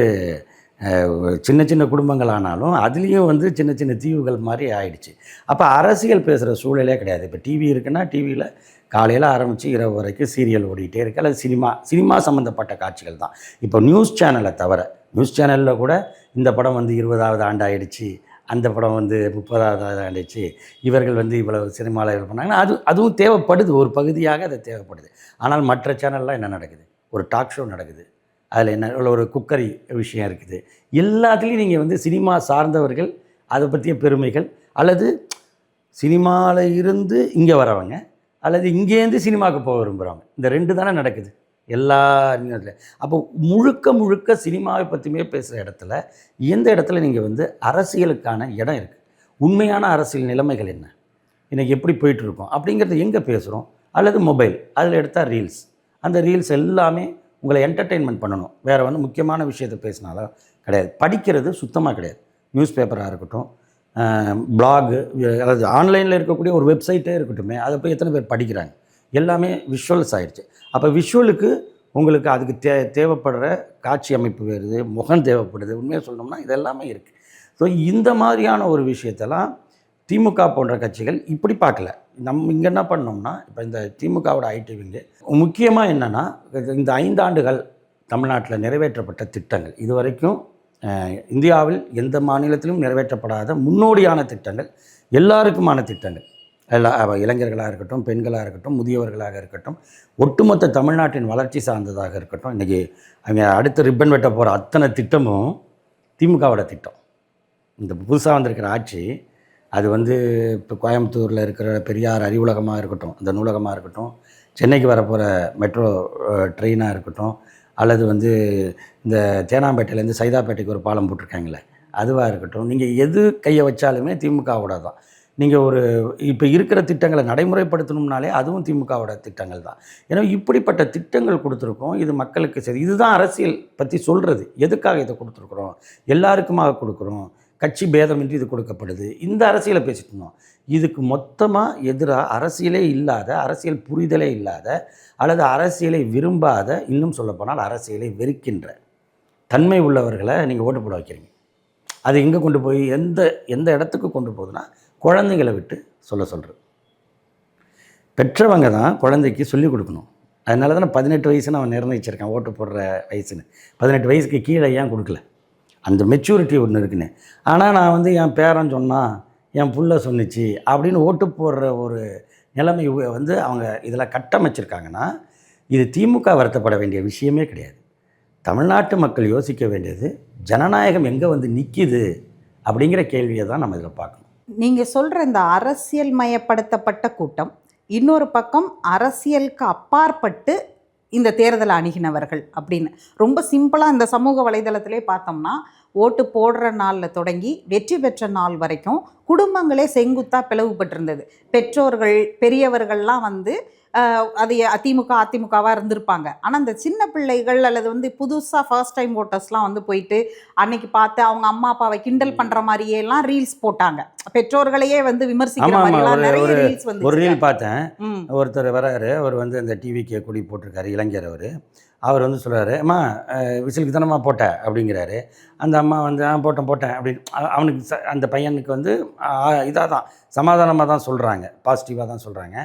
சின்ன சின்ன குடும்பங்கள் ஆனாலும் அதுலேயும் வந்து சின்ன சின்ன தீவுகள் மாதிரி ஆயிடுச்சு. அப்போ அரசியல் பேசுகிற சூழலே கிடையாது. இப்போ டிவி இருக்குன்னா டிவியில் காலையில் ஆரம்பித்து இரவு வரைக்கும் சீரியல் ஓடிக்கிட்டே இருக்குது, அல்லது சினிமா சம்மந்தப்பட்ட காட்சிகள் தான். இப்போ நியூஸ் சேனலை தவிர, நியூஸ் சேனலில் கூட இந்த படம் வந்து 20வது ஆண்டு ஆயிடுச்சு, அந்த படம் வந்து 30வது ஆயிடுச்சு, இவர்கள் வந்து இவ்வளவு சினிமாவில் இது பண்ணாங்கன்னா அதுவும் தேவைப்படுது, ஒரு பகுதியாக அது தேவைப்படுது. ஆனால் மற்ற சேனல்லாம் என்ன நடக்குது? ஒரு டாக் ஷோ நடக்குது, அதில் என்ன ஒரு குக்கரி விஷயம் இருக்குது. எல்லாத்துலேயும் நீங்கள் வந்து சினிமா சார்ந்தவர்கள், அதை பற்றிய பெருமைகள், அல்லது சினிமாவில் இருந்து இங்கே வரவங்க, அல்லது இங்கேருந்து சினிமாவுக்கு போக விரும்புகிறவங்க, இந்த 2 தானே நடக்குது எல்லா நேரத்தில். அப்போ முழுக்க முழுக்க சினிமாவை பற்றியுமே பேசுகிற இடத்துல எந்த இடத்துல நீங்கள் வந்து அரசியலுக்கான இடம் இருக்குது, உண்மையான அரசியல் நிலைமைகள் என்ன, இன்றைக்கி எப்படி போயிட்டுருக்கோம் அப்படிங்கிறது எங்கே பேசுகிறோம்? அல்லது மொபைல், அதில் எடுத்தால் ரீல்ஸ், அந்த ரீல்ஸ் எல்லாமே உங்களை என்டர்டெயின்மெண்ட் பண்ணணும். வேறு வந்து முக்கியமான விஷயத்தை பேசினாலும் கிடையாது. படிக்கிறது சுத்தமாக கிடையாது. நியூஸ் பேப்பராக இருக்கட்டும், பிளாகு, அதாவது ஆன்லைனில் இருக்கக்கூடிய ஒரு வெப்சைட்டே இருக்கட்டுமே, அதை போய் எத்தனை பேர் படிக்கிறாங்க? எல்லாமே விஷுவல்ஸ் ஆகிடுச்சு. அப்போ விஷுவலுக்கு உங்களுக்கு அதுக்கு தேவைப்படுற காட்சி அமைப்பு வருது, முகம் தேவைப்படுது. உண்மையாக சொல்லணும்னா இது எல்லாமே இருக்குது. ஸோ இந்த மாதிரியான ஒரு விஷயத்தெல்லாம் திமுக போன்ற கட்சிகள் இப்படி பார்க்கல. நம்ம இங்கே என்ன பண்ணோம்னா, இப்போ இந்த திமுகவோட ஐடிவிங்க முக்கியமாக என்னென்னா, இந்த 5 ஆண்டுகள் தமிழ்நாட்டில் நிறைவேற்றப்பட்ட திட்டங்கள் இதுவரைக்கும் இந்தியாவில் எந்த மாநிலத்திலும் நிறைவேற்றப்படாத முன்னோடியான திட்டங்கள், எல்லாருக்குமான திட்டங்கள், எல்லா இளைஞர்களாக இருக்கட்டும், பெண்களாக இருக்கட்டும், முதியவர்களாக இருக்கட்டும், ஒட்டுமொத்த தமிழ்நாட்டின் வளர்ச்சி சார்ந்ததாக இருக்கட்டும். இன்றைக்கி அவங்க அடுத்த ரிப்பன் வெட்ட போகிற அத்தனை திட்டமும் திமுகவோட திட்டம். இந்த புதுசாக வந்திருக்கிற ஆட்சி, அது வந்து இப்போ கோயம்புத்தூரில் இருக்கிற பெரியார் அறிவுலகமாக இருக்கட்டும், அந்த நூலகமாக இருக்கட்டும், சென்னைக்கு வரப்போகிற மெட்ரோ ட்ரெயினாக இருக்கட்டும், அல்லது வந்து இந்த தேனாம்பேட்டையிலேருந்து சைதாப்பேட்டைக்கு ஒரு பாலம் போட்டிருக்காங்களே அதுவாக இருக்கட்டும், நீங்கள் எது கையை வச்சாலுமே திமுகவோட தான். நீங்கள் ஒரு இப்போ இருக்கிற திட்டங்களை நடைமுறைப்படுத்தணும்னாலே அதுவும் திமுகவோட திட்டங்கள் தான். ஏன்னா இப்படிப்பட்ட திட்டங்கள் கொடுத்துருக்கோம். இது மக்களுக்கு சரி. இதுதான் அரசியல் பற்றி சொல்கிறது. எதுக்காக இதை கொடுத்துருக்குறோம்? எல்லாருக்குமாக கொடுக்குறோம். கட்சி பேதமின்றி இது கொடுக்கப்படுது. இந்த அரசியலை பேசிட்டு இருந்தோம். இதுக்கு மொத்தமாக எதிராக அரசியலே இல்லாத, அரசியல் புரிதலே இல்லாத, அல்லது அரசியலை விரும்பாத, இன்னும் சொல்லப்போனால் அரசியலை வெறுக்கின்ற தன்மை உள்ளவர்களை நீங்கள் ஓட்டு போட வைக்கிறீங்க. அது எங்கே கொண்டு போய் எந்த இடத்துக்கு கொண்டு போகுதுன்னா, குழந்தைங்களை விட்டு சொல்கிறது. பெற்றவங்க தான் குழந்தைக்கு சொல்லிக் கொடுக்கணும். அதனால தான் 18 வயசுன்னு அவன் நிர்ணயிச்சிருக்கான், ஓட்டு போடுற வயசுன்னு. 18 வயசுக்கு கீழே ஏன் கொடுக்கல? அந்த மெச்சூரிட்டி ஒன்று இருக்குன்னு. ஆனால் நான் வந்து என் பேரன் சொன்னான், என் புள்ள சொன்னிச்சு அப்படின்னு ஓட்டு போடுற ஒரு நிலைமை வந்து அவங்க இதில் கட்டமைச்சிருக்காங்கன்னா, இது திமுக வருத்தப்பட வேண்டிய விஷயமே கிடையாது. தமிழ்நாட்டு மக்கள் யோசிக்க வேண்டியது, ஜனநாயகம் எங்கே வந்து நிற்கிது அப்படிங்கிற கேள்வியை தான் நம்ம இதில் பார்க்கணும். நீங்கள் சொல்கிற இந்த அரசியல் மயப்படுத்தப்பட்ட கூட்டம், இன்னொரு பக்கம் அரசியலுக்கு அப்பாற்பட்டு இந்த தேர்தலை அணுகினவர்கள் அப்படின்னு ரொம்ப சிம்பிளாக இந்த சமூக வலைதளத்திலே பார்த்தோம்னா, ஓட்டு போடுற நாளில் தொடங்கி வெற்றி பெற்ற நாள் வரைக்கும் குடும்பங்களே செங்குத்தாக பிளவுபட்டிருந்தது. பெற்றோர்கள், பெரியவர்கள்லாம் வந்து அது அதிமுகவாக இருந்திருப்பாங்க. ஆனால் இந்த சின்ன பிள்ளைகள் அல்லது வந்து புதுசாக ஃபர்ஸ்ட் டைம் ஓட்டர்ஸ்லாம் வந்து போயிட்டு அன்னைக்கு பார்த்து அவங்க அம்மா அப்பாவை கிண்டல் பண்ணுற மாதிரியெல்லாம் ரீல்ஸ் போட்டாங்க. பெற்றோர்களையே வந்து விமர்சிக்கிற மாதிரிலாம் நிறைய ரீல்ஸ் வந்து. ஒரு ரீல் பார்த்தேன். ஒருத்தர் வராரு, அவர் வந்து இந்த டிவிக்கு கொடி போட்டிருக்காரு, இளைஞர். அவர் வந்து சொல்கிறாரு, அம்மா விசிலுக்கு தானம்மா போட்ட அப்படிங்கிறாரு. அந்த அம்மா வந்து போட்டேன் அப்படின்னு அவனுக்கு அந்த பையனுக்கு வந்து இதாக தான் சமாதானமாக தான் சொல்கிறாங்க, பாசிட்டிவாக தான் சொல்கிறாங்க.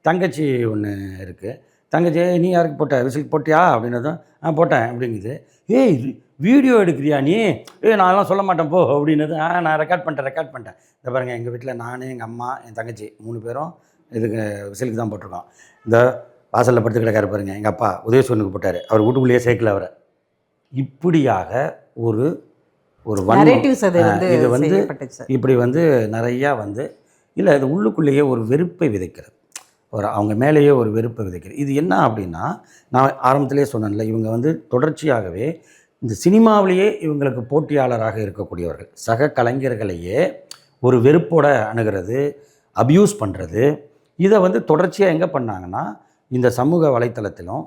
தங்கச்சி ஒன்று இருக்குது. தங்கச்சி, நீ யாருக்கு போட்ட, விசிலுக்கு போட்டியா அப்படின்னதும் போட்டேன் அப்படிங்குது. ஏய் வீடியோ எடுக்கிறியா நீ? நான்லாம் சொல்ல மாட்டேன் போ அப்படின்னது. நான் ரெக்கார்ட் பண்ணிட்டேன். இந்த பாருங்கள், எங்கள் வீட்டில் நான், எங்கள் அம்மா, என் தங்கச்சி 3 பேரும் இதுக்கு விசிலுக்கு தான் போட்டிருக்கோம். இந்த வாசலில் படுத்து கிடக்காரு பாருங்கள், எங்கள் அப்பா உதயசூரனுக்கு போட்டார், அவர் வீட்டுக்குள்ளேயே சேர்க்கல அவரை. இப்படியாக ஒரு இது வந்து இப்படி வந்து நிறையா வந்து இல்லை, இது உள்ளுக்குள்ளேயே ஒரு வெறுப்பை விதைக்கிறது, அவங்க மேலேயே ஒரு வெறுப்பை விதைக்கிறது. இது என்ன அப்படின்னா, நான் ஆரம்பத்திலே சொன்னேன்ல, இவங்க வந்து தொடர்ச்சியாகவே இந்த சினிமாவிலேயே இவங்களுக்கு போட்டியாளராக இருக்கக்கூடியவர்கள், சக கலைஞர்களையே ஒரு வெறுப்போட அணுகிறது, அப்யூஸ் பண்ணுறது. இதை வந்து தொடர்ச்சியாக எங்கே பண்ணாங்கன்னா, இந்த சமூக வலைத்தளத்திலும்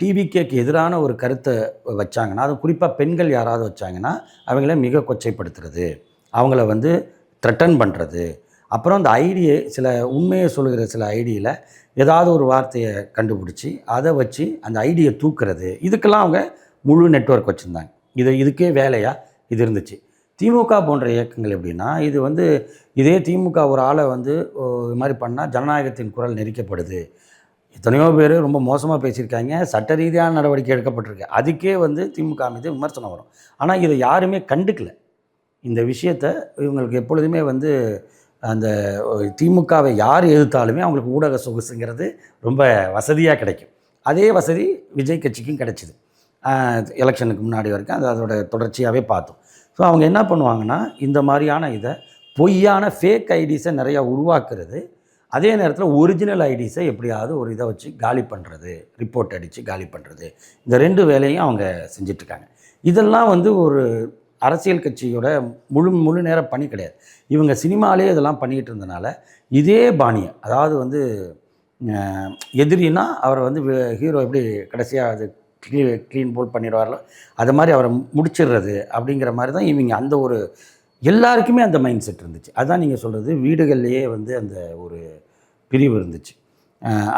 டிவிகேக்கு எதிரான ஒரு கருத்தை வச்சாங்கன்னா, அது குறிப்பாக பெண்கள் யாராவது வச்சாங்கன்னா அவங்கள மிக கொச்சைப்படுத்துறது, அவங்கள வந்து த்ரெட்டன் பண்ணுறது. அப்புறம் அந்த ஐடியை, சில உண்மையை சொல்கிற சில ஐடியில் ஏதாவது ஒரு வார்த்தையை கண்டுபிடிச்சி அதை வச்சு அந்த ஐடியை தூக்குறது. இதுக்கெல்லாம் அவங்க முழு நெட்வொர்க் வச்சுருந்தாங்க. இதுக்கே வேலையாக இது இருந்துச்சு. திமுக போன்ற இயக்கங்கள் எப்படின்னா, இது வந்து இதே திமுக ஒரு ஆளை வந்து இது மாதிரி பண்ணால் ஜனநாயகத்தின் குரல் நெரிக்கப்படுது, எத்தனையோ பேர் ரொம்ப மோசமாக பேசியிருக்காங்க, சட்ட ரீதியான நடவடிக்கை எடுக்கப்பட்டிருக்கு, அதுக்கே வந்து திமுக மீது விமர்சனம் வரும். ஆனால் இதை யாருமே கண்டுக்கல. இந்த விஷயத்தை இவங்களுக்கு எப்பொழுதுமே வந்து அந்த திமுகவை யார் எதிர்த்தாலுமே அவங்களுக்கு ஊடக சொகுசுங்கிறது ரொம்ப வசதியாக கிடைக்கும். அதே வசதி விஜய் கட்சிக்கும் கிடைச்சிது. எலெக்ஷனுக்கு முன்னாடி வரைக்கும் அது அதோட தொடர்ச்சியாகவே பார்த்தோம். ஸோ அவங்க என்ன பண்ணுவாங்கன்னா, இந்த மாதிரியான இதை பொய்யான ஃபேக் ஐடிஸை நிறையா உருவாக்குறது, அதே நேரத்தில் ஒரிஜினல் ஐடிஸை எப்படியாவது ஒரு இதை வச்சு காலி பண்ணுறது, ரிப்போர்ட் அடித்து காலி பண்ணுறது, இந்த 2 வேலையும் அவங்க செஞ்சிட்ருக்காங்க. இதெல்லாம் வந்து ஒரு அரசியல் கட்சியோட முழு நேர பணி கிடையாது. இவங்க சினிமாலே இதெல்லாம் பண்ணிக்கிட்டு இருந்தனால, இதே பாணியை அதாவது வந்து எதிரினா அவரை வந்து ஹீரோ எப்படி கடைசியாக அது க்ளீன் போல் பண்ணிடுவார்களோ அது மாதிரி அவரை முடிச்சிடுறது அப்படிங்கிற மாதிரி தான் இவங்க அந்த ஒரு எல்லாருக்குமே அந்த மைண்ட் செட் இருந்துச்சு. அதுதான் நீங்கள் சொல்கிறது, வீடுகள்லேயே வந்து அந்த ஒரு பிரிவு இருந்துச்சு.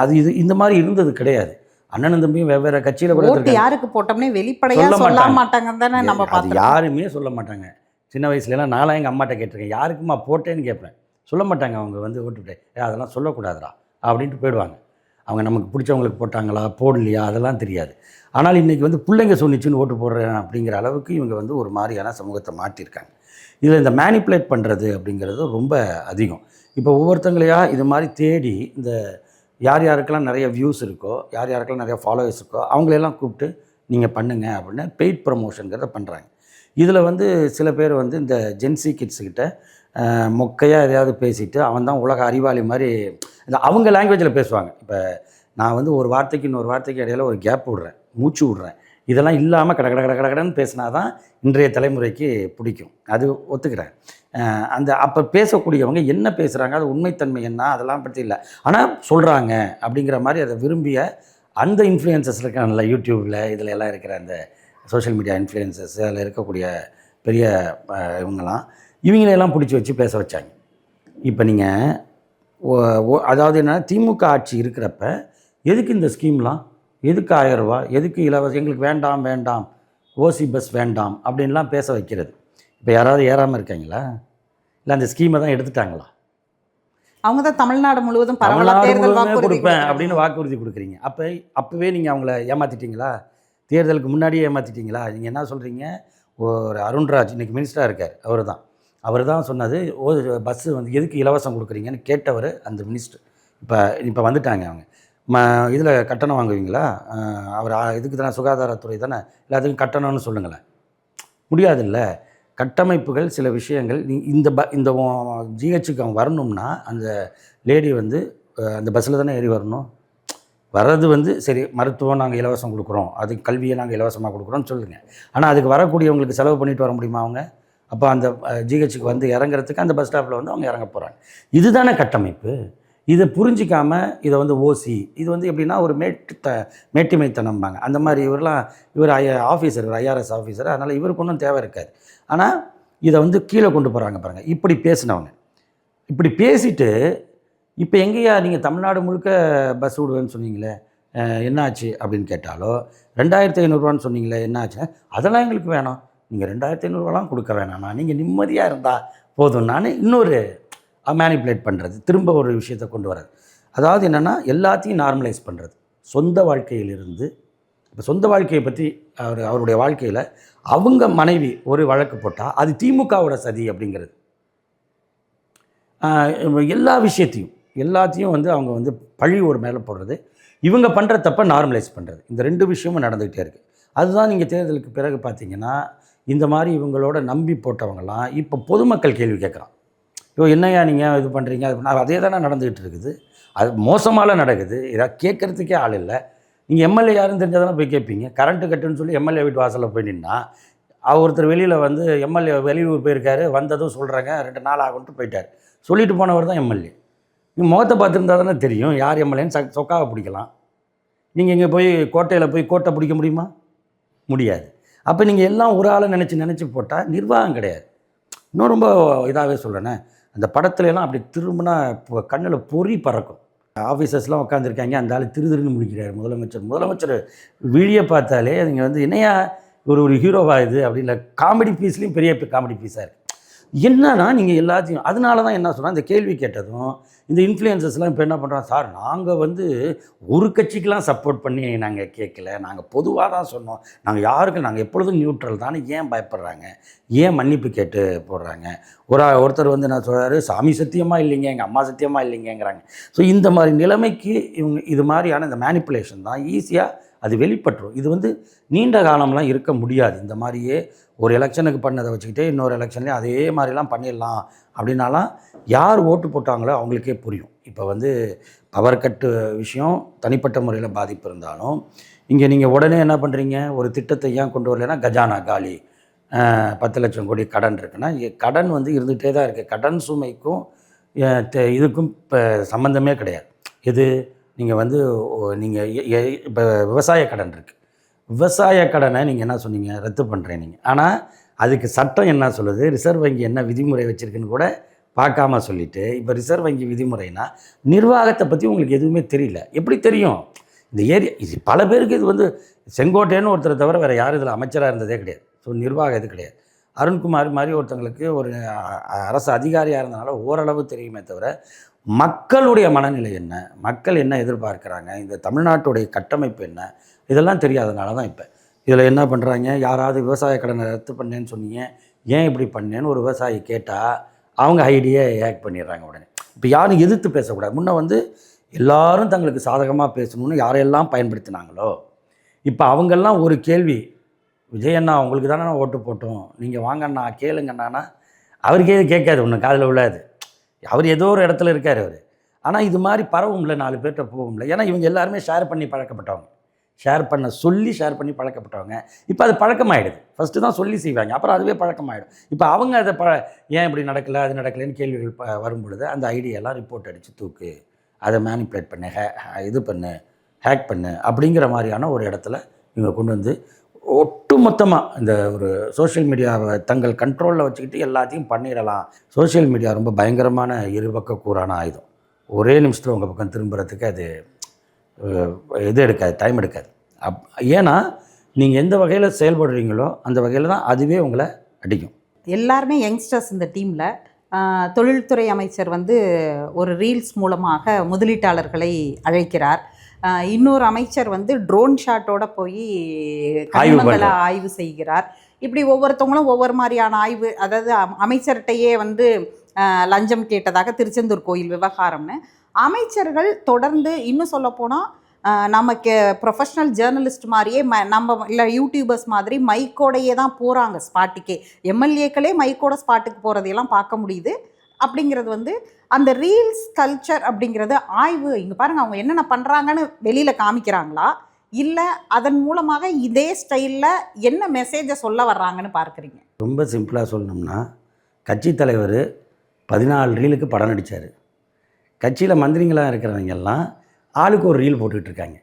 அது இந்த மாதிரி இருந்தது கிடையாது. அண்ணனும் தம்பியும் வெவ்வேறு கட்சியில் கூட ஓட்டு யாருக்கு போட்டோம்னே வெளிப்படையாக சொல்ல மாட்டாங்க தானே நம்ம அது பார்த்தோம். யாருமே சொல்ல மாட்டாங்க. சின்ன வயசுலலாம் நான்லாம் எங்கள் அம்மாட்ட கேட்டிருக்கேன், யாருக்குமா போட்டேன்னு கேட்பேன். சொல்ல மாட்டாங்க. அவங்க வந்து ஓட்டுவிட்டேன் அதெல்லாம் சொல்லக்கூடாதுடா அப்படின்ட்டு போயிடுவாங்க. அவங்க நமக்கு பிடிச்சவங்களுக்கு போட்டாங்களா போடலையா அதெல்லாம் தெரியாது. ஆனால் இன்றைக்கி வந்து பிள்ளைங்க சொன்னிச்சுன்னு ஓட்டு போடுறேன் அப்படிங்கிற அளவுக்கு இவங்க வந்து ஒரு மாதிரியான சமூகத்தை மாற்றிருக்காங்க. இதில் இந்த மேனிப்புலேட் பண்ணுறது அப்படிங்கிறது ரொம்ப அதிகம். இப்போ ஒவ்வொருத்தங்களையா இது மாதிரி தேடி இந்த யார் யாருக்கெல்லாம் நிறைய வியூஸ் இருக்கோ, யார் யாருக்கெல்லாம் நிறைய ஃபாலோவர்ஸ் இருக்கோ அவங்களையெல்லாம் கூப்பிட்டு நீங்கள் பண்ணுங்க அப்படின்னு பெய்ட் ப்ரமோஷனுங்கிறத பண்ணுறாங்க. இதில் வந்து சில பேர் வந்து இந்த ஜென்சி கிட்ஸுக்கிட்ட மொக்கையாக எதையாவது பேசிவிட்டு அவன் தான் உலக அறிவாளி மாதிரி இந்த அவங்க லாங்குவேஜில் பேசுவாங்க. இப்போ நான் வந்து ஒரு வார்த்தைக்கு இன்னொரு வார்த்தைக்கு இடையில ஒரு கேப் விட்றேன், மூச்சு விட்றேன், இதெல்லாம் இல்லாமல் கடன்னு பேசினா தான் இன்றைய தலைமுறைக்கு பிடிக்கும். அது ஒத்துக்கிறேன். அந்த அப்போ பேசக்கூடியவங்க என்ன பேசுகிறாங்க, அது உண்மைத்தன்மை என்ன அதெல்லாம் பற்றி இல்லை, ஆனால் சொல்கிறாங்க அப்படிங்கிற மாதிரி அதை விரும்பிய அந்த இன்ஃப்ளூயன்சஸ் இருக்காங்கல்ல, யூடியூப்பில் இதில் எல்லாம் இருக்கிற அந்த சோஷியல் மீடியா இன்ஃப்ளூயன்சஸ் அதில் இருக்கக்கூடிய பெரிய இவங்களையெல்லாம் பிடிச்சி வச்சு பேச வச்சாங்க. இப்போ நீங்கள் அதாவது என்னென்னா திமுக ஆட்சி இருக்கிறப்ப எதுக்கு இந்த ஸ்கீம்லாம், எதுக்கு 1000 ரூபா, எதுக்கு இலவசம், எங்களுக்கு வேண்டாம் வேண்டாம் ஓசி பஸ் வேண்டாம் அப்படின்லாம் பேச வைக்கிறது. இப்போ யாராவது ஏறாமல் இருக்காங்களா, இல்லை அந்த ஸ்கீமை தான் எடுத்துட்டாங்களா? அவங்க தான் தமிழ்நாடு முழுவதும் கொடுப்பேன் அப்படின்னு வாக்குறுதி கொடுக்குறீங்க. அப்போவே நீங்கள் அவங்கள ஏமாற்றிட்டீங்களா? தேர்தலுக்கு முன்னாடியே ஏமாற்றிட்டீங்களா? நீங்கள் என்ன சொல்கிறீங்க, ஒரு அருண்ராஜ் இன்றைக்கி மினிஸ்டராக இருக்கார், அவர் தான் சொன்னது பஸ்ஸு வந்து எதுக்கு இலவசம் கொடுக்குறீங்கன்னு கேட்டவர் அந்த மினிஸ்டர். இப்போ வந்துட்டாங்க அவங்க. இதில் கட்டணம் வாங்குவீங்களா, அவர் இதுக்கு தானே சுகாதாரத்துறை தானே, எல்லாத்துக்கும் கட்டணம்னு சொல்லுங்களேன். முடியாதுல்ல. கட்டமைப்புகள் சில விஷயங்கள் இந்த ஜிஹெச்சுக்கு அவங்க வரணும்னா அந்த லேடி வந்து அந்த பஸ்ஸில் தானே ஏறி வரணும். வர்றது வந்து சரி மருத்துவம் நாங்கள் இலவசம் கொடுக்குறோம், அதுக்கு கல்வியை நாங்கள் இலவசமாக கொடுக்குறோன்னு சொல்லுங்கள். ஆனால் அதுக்கு வரக்கூடியவங்களுக்கு செலவு பண்ணிட்டு வர முடியுமா அவங்க? அப்போ அந்த ஜிஹெச்சுக்கு வந்து இறங்குறதுக்கு அந்த பஸ் ஸ்டாப்பில் வந்து அவங்க இறங்க போகிறாங்க. இதுதானே கட்டமைப்பு. இதை புரிஞ்சிக்காமல் இதை வந்து ஓசி இது வந்து எப்படின்னா ஒரு மேட்டிமைத்தனம்பாங்க. அந்த மாதிரி இவர் ஆஃபீஸர், ஐஆர்எஸ் ஆஃபீஸர், அதனால் இவருக்கு ஒன்றும் தேவை இருக்காது. ஆனால் இதை வந்து கீழே கொண்டு போகிறாங்க பாருங்கள். இப்படி பேசினவங்க இப்படி பேசிட்டு இப்போ எங்கேயா நீங்கள் தமிழ்நாடு முழுக்க பஸ் விடுவேன்னு சொன்னீங்களே என்ன ஆச்சு அப்படின்னு கேட்டாலோ, 2500 சொன்னீங்களே என்ன ஆச்சு, அதெல்லாம் எங்களுக்கு வேணாம், நீங்கள் 2500 கொடுக்க வேணாம்ண்ணா, நீங்கள் நிம்மதியாக இருந்தால் போதும். நான் இன்னொரு மேனிப்புலேட் பண்ணுறது, திரும்ப ஒரு விஷயத்தை கொண்டு வர்றது. அதாவது என்னென்னா எல்லாத்தையும் நார்மலைஸ் பண்ணுறது. சொந்த வாழ்க்கையிலிருந்து இப்போ சொந்த வாழ்க்கையை பற்றி அவருடைய வாழ்க்கையில் அவங்க மனைவி ஒரு வழக்கு போட்டால் அது திமுகவோட சதி அப்படிங்கிறது. எல்லா எல்லாத்தையும் வந்து அவங்க வந்து பழி ஒரு மேலே போடுறது, இவங்க பண்ணுற தப்பை நார்மலைஸ் பண்ணுறது. இந்த 2 விஷயமும் நடந்துக்கிட்டே இருக்குது. அதுதான் நீங்கள் தேர்தலுக்கு பிறகு பார்த்தீங்கன்னா இந்த மாதிரி இவங்களோட நம்பி போட்டவங்கலாம் இப்போ பொதுமக்கள் கேள்வி கேட்குறான். என்னையா நீங்கள் இது பண்ணுறீங்க, அதே தானே நடந்துக்கிட்டு இருக்குது. அது மோசமால நடக்குது. ஏதாவது கேட்குறதுக்கே ஆள் இல்லை. நீங்கள் எம்எல்ஏ யாருன்னு தெரிஞ்சால் தானே போய் கேட்பீங்க. கரண்ட்டு கட்டுன்னு சொல்லி எம்எல்ஏ வீட்டு வாசலில் போய் நின்னா ஒருத்தர் வெளியில் வந்து எம்எல்ஏ வெளியூர் போயிருக்காரு, வந்ததும் சொல்கிறாங்க 2 நாள் ஆகுன்ட்டு போயிட்டார். சொல்லிட்டு போனவர் தான் எம்எல்ஏ. நீங்கள் முகத்தை பார்த்துருந்தா தானே தெரியும் யார் எம்எல்ஏன்னு. சொக்காவை பிடிக்கலாம். நீங்கள் இங்கே போய் கோட்டையில் போய் கோட்டை பிடிக்க முடியுமா? முடியாது. அப்போ நீங்கள் எல்லாம் ஒரு ஆளை நினச்சி போட்டால் நிர்வாகம் கிடையாது. இன்னும் ரொம்ப இதாகவே சொல்கிறேன்னே, அந்த படத்துலலாம் அப்படி திரும்பினா கண்ணில் பொறி பறக்கும். ஆஃபீஸர்ஸ்லாம் உட்காந்துருக்காங்க, அந்த ஆள் திருன்னு முடிக்கிறார் முதலமைச்சர் வீடியோ பார்த்தாலே நீங்கள் வந்து என்னையா ஒரு ஹீரோவாக இது அப்படின்ல. காமெடி பீஸ்லேயும் பெரிய காமெடி பீஸாக இருக்குது. என்னன்னா நீங்கள் எல்லாத்தையும் அதனால தான் என்ன சொன்னால் இந்த கேள்வி கேட்டதும் இந்த இன்ஃப்ளூயன்சஸ்லாம் இப்போ என்ன பண்ணுறோம், சார் நாங்கள் வந்து ஒரு கட்சிக்கெலாம் சப்போர்ட் பண்ணி நாங்கள் கேட்கல, நாங்கள் பொதுவாக தான் சொன்னோம், நாங்கள் எப்பொழுதும் நியூட்ரல் தானே, ஏன் பயப்படுறாங்க, ஏன் மன்னிப்பு கேட்டு போடுறாங்க. ஒருத்தர் வந்து என்ன சொல்கிறாரு, சாமி சத்தியமாக இல்லைங்க, எங்கள் அம்மா சத்தியமாக இல்லைங்கிறாங்க. ஸோ இந்த மாதிரி நிலைமைக்கு இவங்க இது மாதிரியான இந்த மேனிப்புலேஷன் தான் ஈஸியாக அது வெளிப்பட்டுரும். இது வந்து நீண்ட காலம்லாம் இருக்க முடியாது. இந்த மாதிரியே ஒரு எலெக்ஷனுக்கு பண்ணதை வச்சுக்கிட்டே இன்னொரு எலெக்ஷன்லேயும் அதே மாதிரிலாம் பண்ணிடலாம் அப்படின்னாலாம் யார் ஓட்டு போட்டாங்களோ அவங்களுக்கே புரியும். இப்போ வந்து பவர் கட்டு விஷயம் தனிப்பட்ட முறையில் பாதிப்பு இருந்தாலும், இங்கே நீங்கள் உடனே என்ன பண்ணுறீங்க, ஒரு திட்டத்தை ஏன் கொண்டு வரலைன்னா கஜானா காலி, 10 லட்சம் கோடி கடன் இருக்குன்னா, கடன் வந்து இருந்துகிட்டே தான் இருக்குது. கடன் சுமைக்கும் இதுக்கும் இப்போ சம்மந்தமே கிடையாது. இது நீங்கள் வந்து நீங்கள் இப்போ விவசாய கடன் இருக்குது. விவசாய கடனை நீங்கள் என்ன சொன்னீங்க, ரத்து பண்ணுறேன் நீங்கள். ஆனால் அதுக்கு சட்டம் என்ன சொல்லுது, ரிசர்வ் வங்கி என்ன விதிமுறை வச்சுருக்குன்னு கூட பார்க்காம சொல்லிவிட்டு, இப்போ ரிசர்வ் வங்கி விதிமுறைனா நிர்வாகத்தை பற்றி உங்களுக்கு எதுவுமே தெரியல. எப்படி தெரியும்? இந்த ஏரியா இது பல பேருக்கு இது வந்து செங்கோட்டையன்னு ஒருத்தரை தவிர வேறு யாரும் இதில் அமைச்சராக இருந்ததே கிடையாது. ஸோ நிர்வாகம் இது கிடையாது. அருண்குமார் மாதிரி ஒருத்தங்களுக்கு ஒரு அரசு அதிகாரியாக இருந்தனால ஓரளவு தெரியுமே தவிர, மக்களுடைய மனநிலை என்ன, மக்கள் என்ன எதிர்பார்க்குறாங்க, இந்த தமிழ்நாட்டுடைய கட்டமைப்பு என்ன, இதெல்லாம் தெரியாதனால தான் இப்போ இதில் என்ன பண்ணுறாங்க. யாராவது விவசாய கடனை ரத்து பண்ணேன்னு சொன்னீங்க, ஏன் இப்படி பண்ணேன்னு ஒரு விவசாயி கேட்டால் அவங்க ஐடியை ஹேக் பண்ணிடுறாங்க உடனே. இப்போ யாரும் எதிர்த்து பேசக்கூடாது. முன்ன வந்து எல்லாரும் தங்களுக்கு சாதகமாக பேசணும்னு யாரையெல்லாம் பயன்படுத்தினாங்களோ, இப்போ அவங்கெல்லாம் ஒரு கேள்வி, விஜயண்ணா உங்களுக்கு தானே ஓட்டு போட்டோம், நீங்கள் வாங்கண்ணா கேளுங்கண்ணான்னா அவருக்கே இது கேட்காது, ஒன்று காதில் விழாது. அவர் ஏதோ ஒரு இடத்துல இருக்கார் அவர். ஆனால் இது மாதிரி பரவும்ல, 4 பேர்கிட்ட போகும்ல. ஏன்னா இவங்க எல்லாருமே ஷேர் பண்ணி பழக்கப்பட்டவங்க, ஷேர் பண்ணி பழக்கப்பட்டவங்க. இப்போ அது பழக்கமாகிடுது. ஃபஸ்ட்டு தான் சொல்லி செய்வாங்க, அப்புறம் அதுவே பழக்கமாகிடும். இப்போ அவங்க அதை ஏன் இப்படி நடக்கலை அது நடக்கலைன்னு கேள்விகள் வரும் பொழுது அந்த ஐடியெல்லாம் ரிப்போர்ட் அடித்து தூக்கு, அதை மேனிப்புலேட் பண்ணு, இது பண்ணு, ஹேக் பண்ணு அப்படிங்கிற மாதிரியான ஒரு இடத்துல இவங்க கொண்டு வந்து ஒட்டுமொத்தமாக இந்த ஒரு சோஷியல் மீடியாவை தங்கள் கண்ட்ரோலில் வச்சுக்கிட்டு எல்லாத்தையும் பண்ணிடலாம். சோஷியல் மீடியா ரொம்ப பயங்கரமான இருபக்க கூறான ஆயுதம். ஒரே நிமிஷத்தில் உங்கள் பக்கம் திரும்புறதுக்கு அது இது எடுக்காது, டைம் எடுக்காது. ஏன்னா நீங்கள் எந்த வகையில் செயல்படுறீங்களோ அந்த வகையில் தான் அதுவே உங்களை அடிக்கும். எல்லாருமே யங்ஸ்டர்ஸ் இந்த டீமில். தொழில்துறை அமைச்சர் வந்து ஒரு ரீல்ஸ் மூலமாக முதலீட்டாளர்களை அழைக்கிறார். இன்னொரு அமைச்சர் வந்து ட்ரோன் ஷாட்டோட போய் கனிமங்களை ஆய்வு செய்கிறார். இப்படி ஒவ்வொருத்தவங்களும் ஒவ்வொரு மாதிரியான ஆய்வு, அதாவது அமைச்சர்கிட்டையே வந்து லஞ்சம் கேட்டதாக திருச்செந்தூர் கோயில் விவகாரம்னு அமைச்சர்கள் தொடர்ந்து, இன்னும் சொல்லப்போனால் நமக்கு ப்ரொஃபஷ்னல் ஜேர்னலிஸ்ட் மாதிரியே நம்ம இல்லை யூடியூபர்ஸ் மாதிரி மைக்கோடையே தான் போகிறாங்க ஸ்பாட்டுக்கே. எம்எல்ஏக்களே மைக்கோட ஸ்பாட்டுக்கு போகிறதையெல்லாம் பார்க்க முடியுது. அப்படிங்கிறது வந்து அந்த ரீல்ஸ் கல்ச்சர் அப்படிங்கிறது ஆய்வு. இங்கே பாருங்கள், அவங்க என்னென்ன பண்ணுறாங்கன்னு வெளியில் காமிக்கிறாங்களா, இல்லை அதன் மூலமாக இதே ஸ்டைலில் என்ன மெசேஜை சொல்ல வர்றாங்கன்னு பார்க்குறீங்க? ரொம்ப சிம்பிளாக சொல்லணும்னா, கட்சி தலைவர் 14 ரீலுக்கு படம் நடித்தார். கட்சியில் மந்திரிங்களாக இருக்கிறவங்கெல்லாம் ஆளுக்கு ஒரு ரீல் போட்டுட்ருக்காங்க.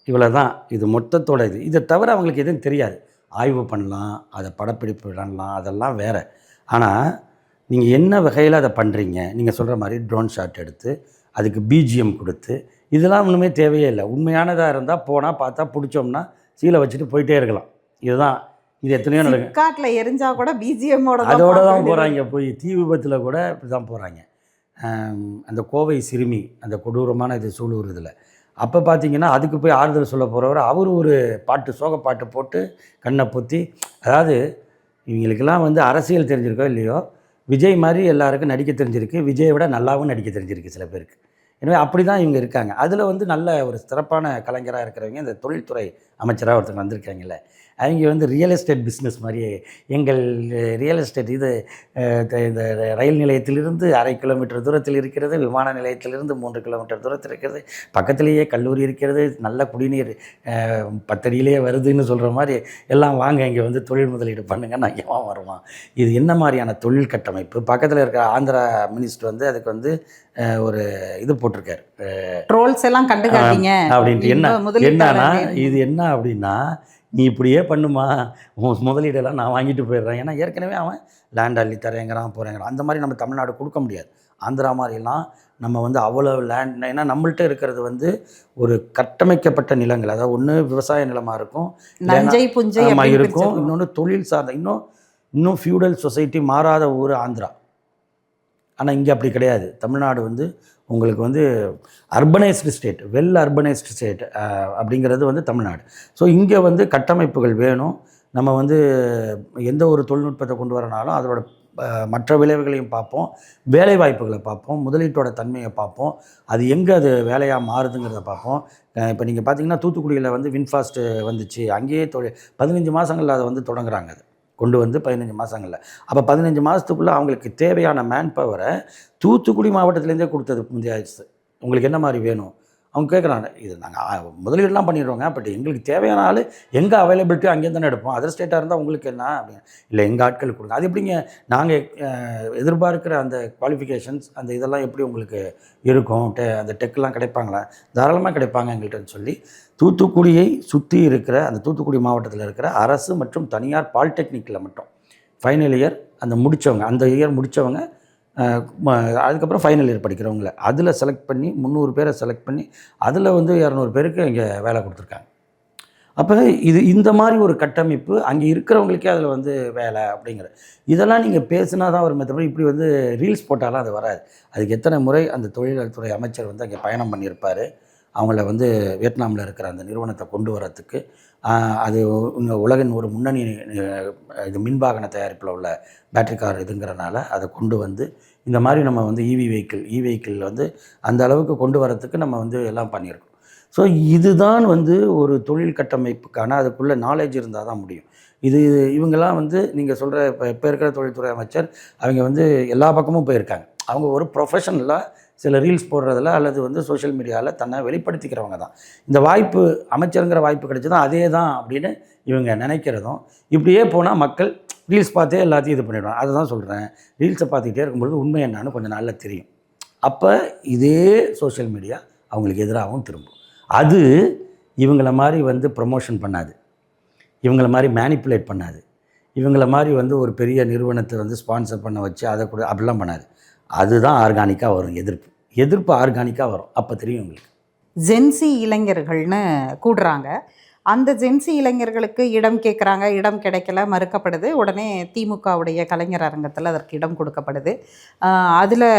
இவ்வளோ தான் இது மொத்தத்தோட இது. இதை தவிர அவங்களுக்கு எதுவும் தெரியாது. ஆய்வு பண்ணலாம், அதை படப்பிடிப்பு பண்ணலாம், அதெல்லாம் வேறு. ஆனால் நீங்கள் என்ன வகையில் அதை பண்ணுறீங்க, நீங்கள் சொல்கிற மாதிரி ட்ரோன் ஷாட் எடுத்து அதுக்கு பிஜிஎம் கொடுத்து, இதெல்லாம் ஒன்றுமே தேவையே இல்லை. உண்மையானதாக இருந்தால் போனால் பார்த்தா பிடிச்சோம்னா சீலை வச்சுட்டு போயிட்டே இருக்கலாம். இதுதான். இது எத்தனையோ நடக்கும். காட்டில் எரிஞ்சா கூட பிஜிஎம்மோட அதோட தான் போகிறாங்க. போய் தீ விபத்தில் கூட இப்படி தான் போகிறாங்க. அந்த கோவை சிறுமி அந்த கொடூரமான இது சூலூர் இதில் அப்போ பார்த்தீங்கன்னா அதுக்கு போய் ஆறுதல் சொல்ல போகிறவர் அவர் ஒரு பாட்டு, சோக பாட்டு போட்டு கண்ணை பொத்தி, அதாவது இவங்களுக்கெல்லாம் வந்து அரசியல் தெரிஞ்சிருக்கோ இல்லையோ, விஜய் மாதிரி எல்லாருக்கும் நடிக்க தெரிஞ்சிருக்கு, விஜயை விட நல்லாவும் நடிக்க தெரிஞ்சிருக்கு சில பேருக்கு. எனவே அப்படி தான் இவங்க இருக்காங்க. அதில் வந்து நல்ல ஒரு சிறப்பான கலைஞராக இருக்கிறவங்க இந்த தொழில்துறை அமைச்சராக ஒருத்தங்க வந்திருக்காங்கல்ல, அவங்க வந்து ரியல் எஸ்டேட் பிஸ்னஸ் மாதிரியே எங்கள் ரியல் எஸ்டேட் இது இந்த ரயில் நிலையத்திலிருந்து 1/2 கிலோமீட்டர் தூரத்தில் இருக்கிறது, விமான நிலையத்திலிருந்து 3 கிலோமீட்டர் தூரத்தில் இருக்கிறது, பக்கத்திலேயே கல்லூரி இருக்கிறது, நல்ல குடிநீர் 10 அடியிலேயே வருதுன்னு சொல்கிற மாதிரி எல்லாம் வாங்க இங்கே வந்து தொழில் முதலீடு பண்ணுங்கன்னா ஏன் வருவான். இது என்ன மாதிரியான தொழில் கட்டமைப்பு. பக்கத்தில் இருக்கிற ஆந்திரா மினிஸ்டர் வந்து அதுக்கு வந்து ஒரு இது போட்டிருக்காரு, ட்ரோல்ஸ் எல்லாம் கண்டுக்காதீங்க அப்படின்ட்டு. என்னன்னா இது என்ன அப்படின்னா, நீ இப்படியே பண்ணுமா, முதலீடெல்லாம் நான் வாங்கிட்டு போயிடுறேன். ஏன்னா ஏற்கனவே அவன் லேண்ட் அள்ளி தரேங்கிறான் போகிறேங்கிறான். அந்த மாதிரி நம்ம தமிழ்நாடு கொடுக்க முடியாது. ஆந்திரா மாதிரிலாம் நம்ம வந்து அவ்வளோ லேண்ட், ஏன்னா நம்மள்கிட்ட இருக்கிறது வந்து ஒரு கட்டமைக்கப்பட்ட நிலங்கள். அதாவது ஒன்று விவசாய நிலமாக இருக்கும், இருக்கும், இன்னொன்று தொழில் சார்ந்த, இன்னும் ஃபியூடல் சொசைட்டி மாறாத ஊர் ஆந்திரா. ஆனால் இங்கே அப்படி கிடையாது. தமிழ்நாடு வந்து உங்களுக்கு வந்து urbanised state, well urbanised state அப்படிங்கிறது வந்து தமிழ்நாடு. ஸோ இங்கே வந்து கட்டமைப்புகள் வேணும். நம்ம வந்து எந்த ஒரு தொழில்நுட்பத்தை கொண்டு வரனாலும் அதோட மற்ற விளைவுகளையும் பார்ப்போம், வேலை வாய்ப்புகளை பார்ப்போம், முதலீட்டோட தன்மையை பார்ப்போம், அது எங்கே அது வேலையாக மாறுதுங்கிறத பார்ப்போம். இப்போ நீங்கள் பார்த்தீங்கன்னா தூத்துக்குடியில் வந்து வின்ஃபாஸ்ட்டு வந்துச்சு, அங்கேயே 15 மாதங்களில் அதை வந்து தொடங்குறாங்க, அது கொண்டு வந்து 15 மாதங்களில். அப்போ 15 மாதத்துக்குள்ளே அவங்களுக்கு தேவையான மேன் பவரை தூத்துக்குடி மாவட்டத்துலேருந்தே கொடுத்தது முந்தைய அரசு. உங்களுக்கு என்ன மாதிரி வேணும் அவங்க கேட்குறாங்க. இது நாங்கள் முதலீடுலாம் பண்ணிடுவோங்க, பட் எங்களுக்கு தேவையான ஆள் எங்கே அவைலபிலிட்டியோ அங்கேருந்து தானே எடுப்போம். அதர் ஸ்டேட்டாக இருந்தால் உங்களுக்கு என்ன அப்படின்னு. இல்லை எங்கள் ஆட்களுக்கு கொடுங்க. அது எப்படிங்க நாங்கள் எதிர்பார்க்குற அந்த குவாலிஃபிகேஷன்ஸ் அந்த இதெல்லாம் எப்படி உங்களுக்கு இருக்கும், அந்த டெக்லாம் கிடைப்பாங்களா? தாராளமாக கிடைப்பாங்க எங்கள்கிட்டன்னு சொல்லி தூத்துக்குடியை சுற்றி இருக்கிற அந்த தூத்துக்குடி மாவட்டத்தில் இருக்கிற அரசு மற்றும் தனியார் பாலிடெக்னிக்கில் மட்டும் ஃபைனல் இயர் அந்த முடித்தவங்க, அந்த இயர் முடித்தவங்க, அதுக்கப்புறம் ஃபைனல் இயர் படிக்கிறவங்கள அதில் செலக்ட் பண்ணி 300 பேரை செலக்ட் பண்ணி அதில் வந்து 200 பேருக்கு இங்கே வேலை கொடுத்துருக்காங்க. அப்போ இந்த மாதிரி ஒரு கட்டமைப்பு அங்கே இருக்கிறவங்களுக்கே அதில் வந்து வேலை அப்படிங்கிற இதெல்லாம் நீங்கள் பேசுனா தான் ஒரு மற்றபடி இப்படி வந்து ரீல்ஸ் போட்டாலும் அது வராது. அதுக்கு எத்தனை முறை அந்த தொழில்துறை அமைச்சர் வந்து அங்கே பயணம் பண்ணியிருப்பார், அவங்கள வந்து வியட்நாமில் இருக்கிற அந்த நிறுவனத்தை கொண்டு வரத்துக்கு. அது உலகின் ஒரு முன்னணி இது மின்வாகன தயாரிப்பில் உள்ள பேட்டரி கார் இதுங்கிறனால அதை கொண்டு வந்து இந்த மாதிரி நம்ம வந்து இ வெஹிக்கிள் வந்து அந்த அளவுக்கு கொண்டு வரத்துக்கு நம்ம வந்து எல்லாம் பண்ணியிருக்கோம். ஸோ இதுதான் வந்து ஒரு தொழில் கட்டமைப்புக்கான அதுக்குள்ளே நாலேஜ் இருந்தால் தான் முடியும். இவங்கெல்லாம் வந்து நீங்கள் சொல்கிற இப்போ இருக்கிற தொழில்துறை அமைச்சர் அவங்க வந்து எல்லா பக்கமும் போயிருக்காங்க. அவங்க ஒரு ப்ரொஃபஷனலாக சில ரீல்ஸ் போடுறதில் அல்லது வந்து சோஷியல் மீடியாவில் தன்னை வெளிப்படுத்திக்கிறவங்க தான். இந்த வாய்ப்பு அமைச்சருங்கிற வாய்ப்பு கிடைச்சதான் அதே தான் அப்படின்னு இவங்க நினைக்கிறதும். இப்படியே போனால் மக்கள் ரீல்ஸ் பார்த்தே எல்லாத்தையும் இது பண்ணிவிடுவாங்க. அதை தான் சொல்கிறேன், ரீல்ஸை பார்த்துக்கிட்டே இருக்கும்பொழுது உண்மை என்னான்னு கொஞ்சம் நாளில் தெரியும். அப்போ இதே சோஷியல் மீடியா அவங்களுக்கு எதிராகவும் திரும்பும். அது இவங்கள மாதிரி வந்து ப்ரமோஷன் பண்ணாது, இவங்கள மாதிரி மேனிப்புலேட் பண்ணாது, இவங்கள மாதிரி வந்து ஒரு பெரிய நிறுவனத்தை வந்து ஸ்பான்சர் பண்ண வச்சு அதை கூட அப்படிலாம் பண்ணாது. அதுதான் ஆர்கானிக்காக வரும். எதிர்ப்பு ஆர்கானிக்காக வரும். அப்போ தெரியும் உங்களுக்கு. ஜென்சி இளைஞர்கள்னு கூடுறாங்க. அந்த ஜென்சி இளைஞர்களுக்கு இடம் கேட்குறாங்க, இடம் கிடைக்கல, மறுக்கப்படுது. உடனே திமுகவுடைய கலைஞர் அரங்கத்தில் அதற்கு இடம் கொடுக்கப்படுது. அதில்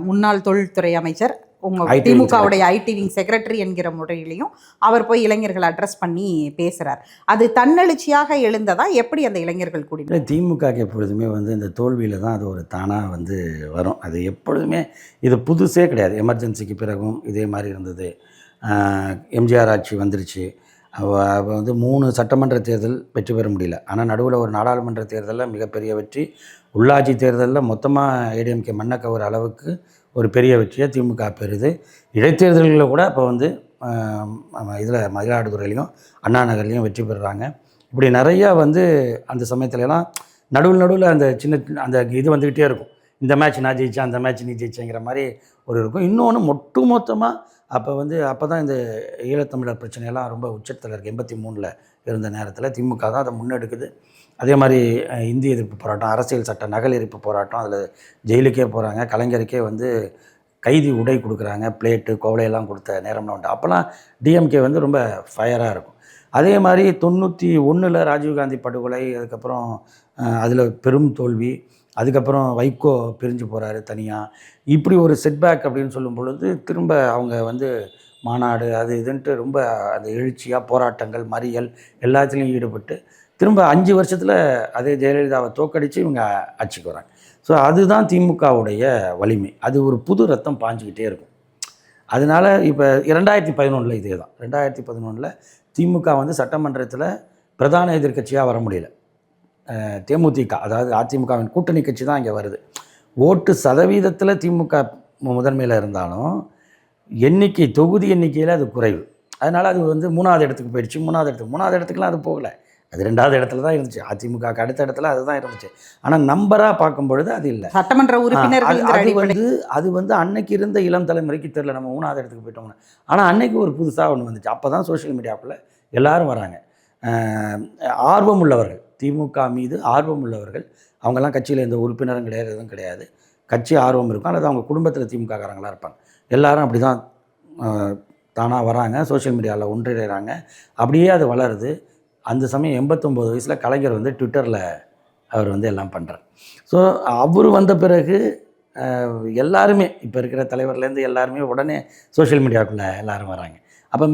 முன்னாள் தொழில்துறை அமைச்சர் உங்கள் திமுகவுடைய ஐடி விங் செக்ரட்டரி என்கிற முறையிலையும் அவர் போய் இளைஞர்களை அட்ரஸ் பண்ணி பேசுகிறார். அது தன்னெழுச்சியாக எழுந்ததா? எப்படி அந்த இளைஞர்கள் கூடி? திமுக எப்பொழுதுமே வந்து இந்த தோல்வியில் தான் அது ஒரு தானாக வந்து வரும். அது எப்பொழுதுமே இது புதுசே கிடையாது. எமர்ஜென்சிக்கு பிறகும் இதே மாதிரி இருந்தது. எம்ஜிஆர் ஆட்சி வந்துருச்சு. வந்து 3 சட்டமன்ற தேர்தல் வெற்றி பெற முடியல. ஆனால் நடுவில் ஒரு நாடாளுமன்ற தேர்தலில் மிகப்பெரிய வெற்றி, உள்ளாட்சி தேர்தலில் மொத்தமாக ஏடிஎம்கே மண்ணை கவர் அளவுக்கு ஒரு பெரிய வெற்றியை திமுக பெறுது. இடைத்தேர்தல்களில் கூட இப்போ வந்து இதில் மயிலாடுதுறையிலையும் அண்ணா நகர்லேயும் வெற்றி பெறுறாங்க. இப்படி நிறையா வந்து அந்த சமயத்துலலாம் நடுவில் அந்த சின்ன அந்த இது வந்துக்கிட்டே இருக்கும். இந்த மேட்ச் நான் ஜெயித்தேன், அந்த மேட்ச் நீ ஜெயிச்சேங்கிற மாதிரி ஒரு இருக்கும். இன்னொன்று மொத்தமாக அப்போ தான் இந்த ஈழத்தமிழர் பிரச்சனையெல்லாம் ரொம்ப உச்சத்தில் இருக்குது. 83 இருந்த நேரத்தில் திமுக தான் அதை முன்னெடுக்குது. அதே மாதிரி இந்திய எதிர்ப்பு போராட்டம், அரசியல் சட்ட நகல் எரிப்பு போராட்டம், அதில் ஜெயிலுக்கே போகிறாங்க. கலைஞருக்கே வந்து கைதி உடை கொடுக்குறாங்க, பிளேட்டு கோவலையெல்லாம் கொடுத்த நேரம்லாம் உண்டு. அப்போல்லாம் டிஎம்கே வந்து ரொம்ப ஃபயராக இருக்கும். அதே மாதிரி 91 ராஜீவ்காந்தி படுகொலை, அதுக்கப்புறம் அதில் பெரும் தோல்வி, அதுக்கப்புறம் வைகோ பிரிஞ்சு போகிறாரு தனியாக. இப்படி ஒரு செட்பேக் அப்படின்னு சொல்லும் பொழுது திரும்ப அவங்க வந்து மாநாடு அது இதுன்ட்டு ரொம்ப அந்த எழுச்சியாக போராட்டங்கள் மறியல் எல்லாத்துலேயும் ஈடுபட்டு திரும்ப 5 வருஷத்தில் அதே ஜெயலலிதாவை தோக்கடித்து இவங்க ஆட்சிக்கு வராங்க. ஸோ அதுதான் திமுகவுடைய வலிமை. அது ஒரு புது ரத்தம் பாஞ்சிக்கிட்டே இருக்கும். அதனால் இப்போ 2011 இதே தான். 2011 திமுக வந்து சட்டமன்றத்தில் பிரதான எதிர்க்கட்சியாக வர முடியல. தேமுதிக, அதாவது அதிமுகவின் கூட்டணி கட்சி தான் இங்கே வருது. ஓட்டு சதவீதத்தில் திமுக முதன்மையில் இருந்தாலும் தொகுதி எண்ணிக்கையில் அது குறைவு. அதனால் அது வந்து 3வது இடத்துக்கு போயிடுச்சு. 3வது இடத்துக்குலாம் அது போகலை. அது 2வது இடத்துல தான் இருந்துச்சு. அதிமுகவுக்கு அடுத்த இடத்துல அதுதான் இருந்துச்சு. ஆனால் நம்பராக பார்க்கும் பொழுது அது இல்லை. சட்டமன்ற உறுப்பினர்கள் அது வந்து அன்னைக்கு இருந்த இளம் தலைமுறைக்கு தெரியல நம்ம 3வது இடத்துக்கு போயிட்டோம்னா. ஆனால் அன்னைக்கு ஒரு புதுசாக ஒன்று வந்துச்சு. அப்போ தான் சோஷியல் மீடியாவுக்குள்ளே எல்லோரும் வராங்க. ஆர்வம் உள்ளவர்கள், திமுக மீது ஆர்வம் உள்ளவர்கள், அவங்கெல்லாம் கட்சியில் எந்த உறுப்பினரும் கிடையாது, எதுவும் கிடையாது. கட்சி ஆர்வம் இருக்கும் அல்லது அவங்க குடும்பத்தில் திமுககாரங்களாக இருப்பாங்க. எல்லாரும் அப்படி தான் தானாக வராங்க, சோஷியல் மீடியாவில் ஒன்றிணைகிறாங்க. அப்படியே அது வளருது. அந்த சமயம் 89 வயசில் கலைஞர் வந்து ட்விட்டரில் அவர் வந்து எல்லாம் பண்ணுறார். ஸோ அவர் வந்த பிறகு எல்லாருமே இப்போ இருக்கிற தலைவர்லேருந்து எல்லாருமே உடனே சோஷியல் மீடியாவுக்குள்ளே எல்லோரும் வராங்க. அப்போ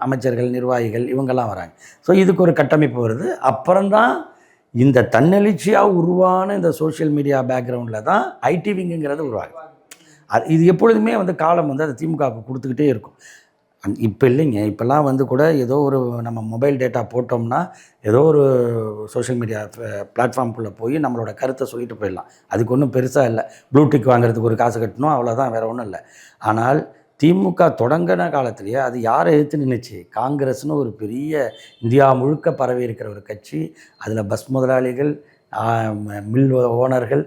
அமைச்சர்கள், நிர்வாகிகள் இவங்கெல்லாம் வராங்க. ஸோ இதுக்கு ஒரு கட்டமைப்பு வருது. அப்புறம்தான் இந்த தன்னெழுச்சியாக உருவான இந்த சோஷியல் மீடியா பேக்ரவுண்டில் தான் ஐடி விங்குங்கிறது உருவாகுது. இது எப்பொழுதுமே வந்து காலம் வந்து அது திமுகவுக்கு கொடுத்துக்கிட்டே இருக்கும். இப்போ இல்லைங்க, இப்போல்லாம் வந்து கூட ஏதோ ஒரு நம்ம மொபைல் டேட்டா போட்டோம்னா ஏதோ ஒரு சோஷியல் மீடியா பிளாட்ஃபார்ம்குள்ளே போய் நம்மளோட கருத்தை சொல்லிட்டு போயிடலாம். அதுக்கு ஒன்றும் பெருசாக இல்லை. ப்ளூடிக் வாங்குறதுக்கு ஒரு காசு கட்டணும், அவ்வளோதான், வேறு ஒன்றும் இல்லை. ஆனால் திமுக தொடங்கின காலத்திலேயே அது யாரை எதிர்த்து நின்றுச்சு? காங்கிரஸ்னு ஒரு பெரிய இந்தியா முழுக்க பரவி இருக்கிற ஒரு கட்சி. அதில் பஸ் முதலாளிகள், மில் ஓனர்கள்,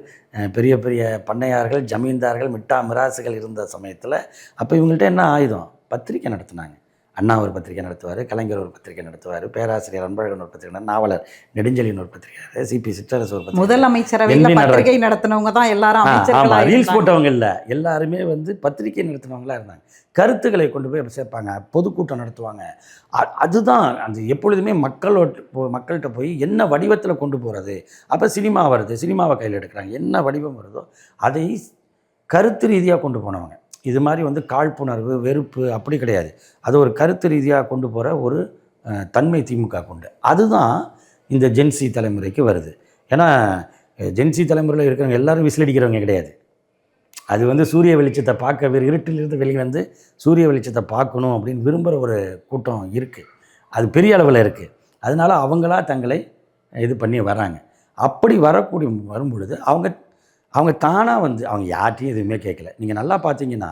பெரிய பெரிய பண்ணையார்கள், ஜமீன்தார்கள், மிட்டா மிராசுகள் இருந்த சமயத்தில் அப்போ இவங்கள்ட்ட என்ன ஆயுதம்? பத்திரிக்கை நடத்தினாங்க. அண்ணா ஒரு பத்திரிக்கை நடத்துவார், கலைஞர் ஒரு பத்திரிக்கை நடத்துவார், பேராசிரியர் அன்பழகன் ஒரு பத்திரிகை, நாவலர் நெடுஞ்செழியன் ஒரு பத்திரிகை, சிபி சிற்றரசு ஒரு பத்திரிகை, முதலமைச்சரவையில் பத்திரிகை நடத்தினவங்க தான் எல்லாரும் அமைச்சர்களா ரீல்ஸ் இருந்தாங்க. போட்டவங்க இல்லை, எல்லாருமே வந்து பத்திரிகை நடத்தினவங்களா இருந்தாங்க. கருத்துக்களை கொண்டு போய் சேர்ப்பாங்க, பொதுக்கூட்டம் நடத்துவாங்க. அதுதான் அந்த எப்பொழுதுமே மக்கள்கிட்ட போய் என்ன வடிவத்தில் கொண்டு போகிறது. அப்போ சினிமா வருது, சினிமாவை கையில் எடுக்கிறாங்க, என்ன வடிவம் வருதோ அதை கருத்து ரீதியாக கொண்டு போனவங்க. இது மாதிரி வந்து காழ்ப்புணர்வு, வெறுப்பு அப்படி கிடையாது. அது ஒரு கருத்து ரீதியாக கொண்டு போகிற ஒரு தன்மை திமுக கொண்டு. அதுதான் இந்த ஜென்சி தலைமுறைக்கு வருது. ஏன்னா ஜென்சி தலைமுறையில் இருக்கிறவங்க எல்லாரும் விசிலடிக்கிறவங்க கிடையாது. அது வந்து சூரிய வெளிச்சத்தை பார்க்க, இருட்டிலிருந்து வெளியே வந்து சூரிய வெளிச்சத்தை பார்க்கணும் அப்படின்னு விரும்புகிற ஒரு கூட்டம் இருக்குது. அது பெரிய அளவில் இருக்குது. அதனால் அவங்களா தங்களை இது பண்ணி வராங்க. அப்படி வரும்பொழுது அவங்க தானாக வந்து அவங்க யார்ட்டையும் எதுவுமே கேட்கல. நீங்கள் நல்லா பார்த்தீங்கன்னா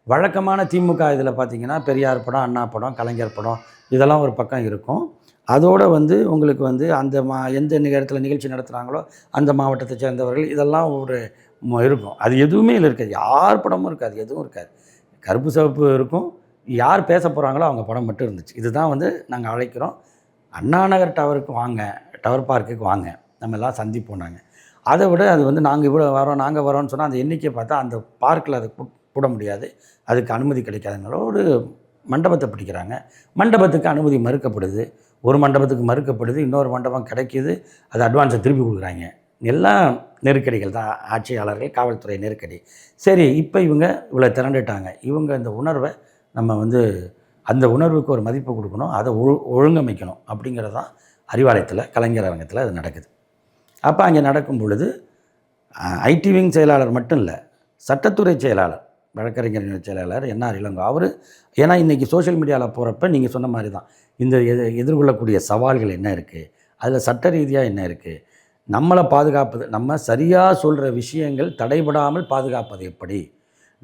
வழக்கமான திமுக இதில் பார்த்தீங்கன்னா பெரியார் படம், அண்ணா படம், கலைஞர் படம் இதெல்லாம் ஒரு பக்கம் இருக்கும். அதோடு வந்து உங்களுக்கு வந்து அந்த எந்த இடத்துல நிகழ்ச்சி நடத்துகிறாங்களோ அந்த மாவட்டத்தை சேர்ந்தவர்கள் இதெல்லாம் ஒரு இருக்கும். அது எதுவுமே இல்லை, இருக்காது. யார் படமும் இருக்காது, எதுவும் இருக்காது. கருப்பு சிவப்பு இருக்கும். யார் பேச போகிறாங்களோ அவங்க படம் மட்டும் இருந்துச்சு. இதுதான் வந்து நாங்கள் அழைக்கிறோம், அண்ணா நகர் டவருக்கு வாங்க, டவர் பார்க்குக்கு வாங்க, நம்ம எல்லாம் சந்திப்போம். நாங்கள் அதை விட அது வந்து நாங்கள் இவ்வளோ வரோம், நாங்கள் வரோன்னு சொன்னால் அந்த எண்ணிக்கையை பார்த்தா அந்த பார்க்கில் அதை கூட முடியாது, அதுக்கு அனுமதி கிடைக்காதுனால ஒரு மண்டபத்தை பிடிக்கிறாங்க. மண்டபத்துக்கு அனுமதி மறுக்கப்படுது. ஒரு மண்டபத்துக்கு மறுக்கப்படுது, இன்னொரு மண்டபம் கிடைக்கிது, அது அட்வான்ஸை திருப்பி கொடுக்குறாங்க. எல்லாம் நெருக்கடிகள் தான், ஆட்சியாளர்கள், காவல்துறை நெருக்கடி. சரி, இப்போ இவங்க இவ்வளோ திரண்டுட்டாங்க. இவங்க இந்த உணர்வை நம்ம வந்து அந்த உணர்வுக்கு ஒரு மதிப்பு கொடுக்கணும், அதை ஒழுங்கமைக்கணும் அப்படிங்கிறது தான் அறிவாலயத்தில், கலைஞர் அரங்கத்தில் அது நடக்குது. அப்போ அங்கே நடக்கும் பொழுது ஐடி விங் செயலாளர் மட்டும் இல்லை, சட்டத்துறை செயலாளர், வழக்கறிஞர் செயலாளர் என்ஆர் இளங்கோ அவர், ஏன்னா இன்றைக்கி சோஷியல் மீடியாவில் போகிறப்ப நீங்கள் சொன்ன மாதிரி தான் இந்த எதிர்கொள்ளக்கூடிய சவால்கள் என்ன இருக்குது, அதில் சட்ட ரீதியாக என்ன இருக்குது, நம்மளை பாதுகாப்பது, நம்ம சரியாக சொல்கிற விஷயங்கள் தடைபடாமல் பாதுகாப்பது எப்படி,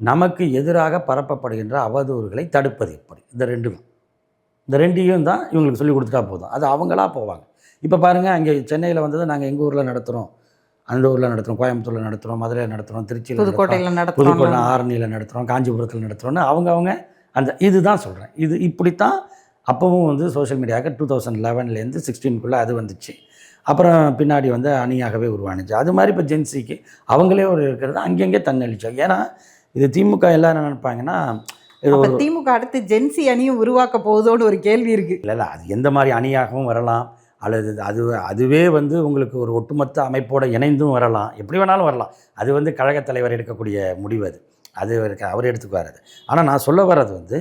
நமக்கு எதிராக பரப்பப்படுகின்ற அவதூறுகளை தடுப்பது எப்படி, இந்த ரெண்டையும் தான் இவங்களுக்கு சொல்லி கொடுத்துட்டா போதும். அது அவங்களா போவாங்க. இப்போ பாருங்கள், அங்கே சென்னையில் வந்தது நாங்கள் எங்கள் ஊரில் நடத்துகிறோம், அந்த ஊரில் நடத்துகிறோம், கோயம்புத்தூரில் நடத்துகிறோம், மதுரையில் நடத்துகிறோம், திருச்சியில், புதுக்கோட்டை, ஆரணியில் நடத்துகிறோம், காஞ்சிபுரத்தில் நடத்துகிறோன்னு அவங்க அந்த இதுதான் சொல்கிறேன். இது இப்படித்தான் அப்போவும் வந்து சோஷியல் மீடியாவுக்கு 2011 16 அது வந்துச்சு. அப்புறம் பின்னாடி வந்து அணியாகவே உருவானுச்சு. அது மாதிரி இப்போ ஜென்சிக்கு அவங்களே ஒரு இருக்கிறது அங்கங்கே தன்னழிச்சாங்க. ஏன்னா இது திமுக எல்லாம் என்ன நினைப்பாங்கன்னா, திமுக அடுத்து ஜென்சி அணியும் உருவாக்க போகுதோன்னு ஒரு கேள்வி இருக்குது. இல்லை, அது எந்த மாதிரி அணியாகவும் வரலாம், அல்லது அதுவே வந்து உங்களுக்கு ஒரு ஒட்டுமொத்த அமைப்போடு இணைந்தும் வரலாம், எப்படி வேணாலும் வரலாம். அது வந்து கழகத் தலைவர் எடுக்கக்கூடிய முடிவு, அது அவர் எடுத்துக்குவார். அது ஆனால் நான் சொல்ல வர்றது வந்து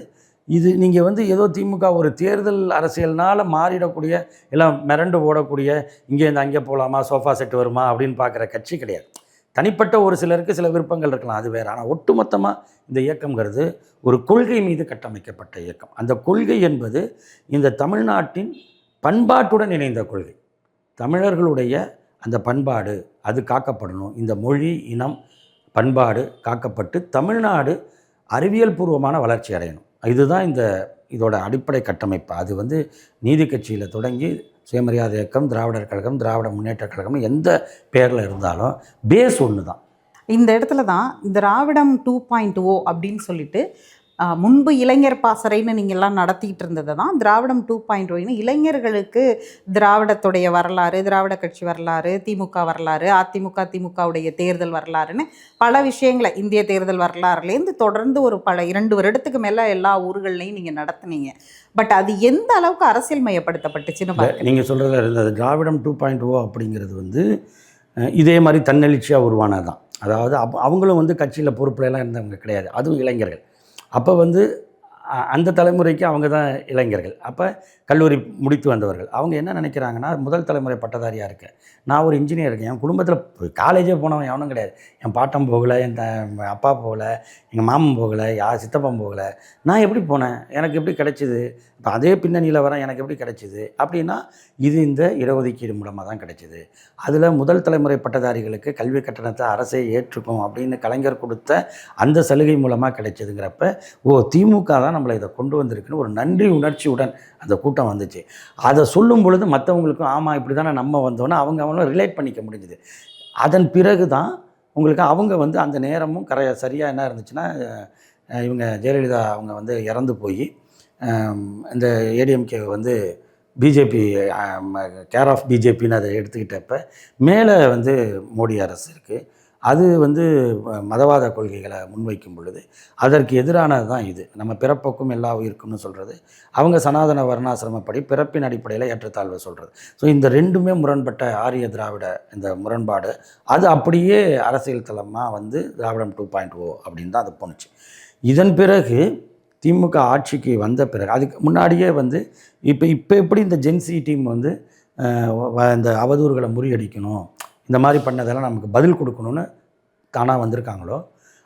இது நீங்கள் வந்து ஏதோ திமுக ஒரு தேர்தல் அரசியல்னால் மாறிடக்கூடிய, எல்லாம் மிரண்டு ஓடக்கூடிய, இங்கேருந்து அங்கே போகலாமா, சோஃபா செட் வருமா அப்படின்னு பார்க்குற கட்சி கிடையாது. தனிப்பட்ட ஒரு சிலருக்கு சில விருப்பங்கள் இருக்கலாம், அது வேறு. ஆனால் ஒட்டுமொத்தமாக இந்த இயக்கங்கிறது ஒரு கொள்கை மீது கட்டமைக்கப்பட்ட இயக்கம். அந்த கொள்கை என்பது இந்த தமிழ்நாட்டின் பண்பாட்டுடன் இணைந்த கொள்கை. தமிழர்களுடைய அந்த பண்பாடு அது காக்கப்படணும். இந்த மொழி, இனம், பண்பாடு காக்கப்பட்டு தமிழ்நாடு அறிவியல் பூர்வமான வளர்ச்சி அடையணும். இதுதான் இதோட அடிப்படை கட்டமைப்பு. அது வந்து நீதி கட்சியில் தொடங்கி சுயமரியாதை இயக்கம், திராவிடர் கழகம், திராவிட முன்னேற்ற கழகம் எந்த பேரில் இருந்தாலும் பேஸ் ஒன்று தான். இந்த இடத்துல தான் திராவிடம் 2.0 அப்படின்னு சொல்லிட்டு முன்பு இளைஞர் பாசறைன்னு நீங்கள்லாம் நடத்திக்கிட்டு இருந்தது தான் திராவிடம் 2.0. இளைஞர்களுக்கு திராவிடத்துடைய வரலாறு, திராவிட கட்சி வரலாறு, திமுக வரலாறு, அதிமுக திமுகவுடைய தேர்தல் வரலாறுன்னு பல விஷயங்களை, இந்திய தேர்தல் வரலாறுலேருந்து தொடர்ந்து ஒரு 2 வருடத்துக்கு மேலே எல்லா ஊர்கள்லையும் நீங்கள் நடத்துனீங்க. பட் அது எந்த அளவுக்கு அரசியல் மையப்படுத்தப்பட்டுச்சுன்னு பார்க்க நீங்கள் சொல்கிறதுல இருந்தது திராவிடம் 2.0 அப்படிங்கிறது வந்து இதே மாதிரி தன்னெழுச்சியாக உருவானது தான். அதாவது அவங்களும் வந்து கட்சியில் பொறுப்புலாம் இருந்தவங்க கிடையாது, அதுவும் இளைஞர்கள். அப்போ வந்து அந்த தலைமுறைக்கு அவங்க தான் இளைஞர்கள். அப்போ கல்லூரி முடித்து வந்தவர்கள். அவங்க என்ன நினைக்கிறாங்கன்னா, முதல் தலைமுறை பட்டதாரியாக இருக்கேன், நான் ஒரு இன்ஜினியர் இருக்கேன், என் குடும்பத்தில் காலேஜே போனவன் எவனும் கிடையாது, என் பாட்டன் போகலை, என் அப்பா போகலை, எங்கள் மாமன் போகலை, சித்தப்பன் போகலை, நான் எப்படி போனேன், எனக்கு எப்படி கிடைச்சிது, இப்போ அதே பின்னணியில் வரேன், எனக்கு எப்படி கிடைச்சிது அப்படின்னா, இது இந்த இடஒதுக்கீடு மூலமாக தான் கிடைச்சிது. அதில் முதல் தலைமுறை பட்டதாரிகளுக்கு கல்வி கட்டணத்தை அரசே ஏற்றுக்கும் அப்படின்னு கலைஞர் கொடுத்த அந்த சலுகை மூலமாக கிடைச்சதுங்கிறப்ப, திமுக தான் நம்மளை இதை கொண்டு வந்திருக்குன்னு ஒரு நன்றி உணர்ச்சியுடன் அந்த கூட்டம் வந்துச்சு. அதை சொல்லும் பொழுது மற்றவங்களுக்கும் ஆமாம் இப்படி தானே நம்ம வந்தோன்னா அவங்களும் ரிலேட் பண்ணிக்க முடிஞ்சுது. அதன் பிறகு தான் உங்களுக்கு அவங்க அந்த நேரமும் சரியாக என்ன இருந்துச்சுன்னா, இவங்க ஜெயலலிதா அவங்க இறந்து போய் இந்த ஏடிஎம்கே பிஜேபி கேர் ஆஃப் பிஜேபின்னு அதை எடுத்துக்கிட்டப்ப மேலே மோடி அரசு இருக்குது. அது மதவாத கொள்கைகளை முன்வைக்கும் பொழுது அதற்கு எதிரானது தான் இது. நம்ம பிறப்புக்கும் எல்லா உயிருக்கும்னு சொல்கிறது, அவங்க சனாதன வர்ணாசிரமப்படி பிறப்பின் அடிப்படையில் ஏற்றத்தாழ்வை சொல்கிறது. ஸோ இந்த ரெண்டுமே முரண்பட்ட ஆரிய திராவிட இந்த முரண்பாடு அது அப்படியே அரசியல் தளமாக திராவிடம் 2.0 அப்படின்னு தான் அது போணுச்சு. இதன் பிறகு திமுக ஆட்சிக்கு வந்த பிறகு அதுக்கு முன்னாடியே இப்போ எப்படி இந்த ஜென்சி டீம் இந்த அவதூறுகளை முறியடிக்கணும், இந்த மாதிரி பண்ணதெல்லாம் நமக்கு பதில் கொடுக்கணும்னு தானாக வந்திருக்காங்களோ,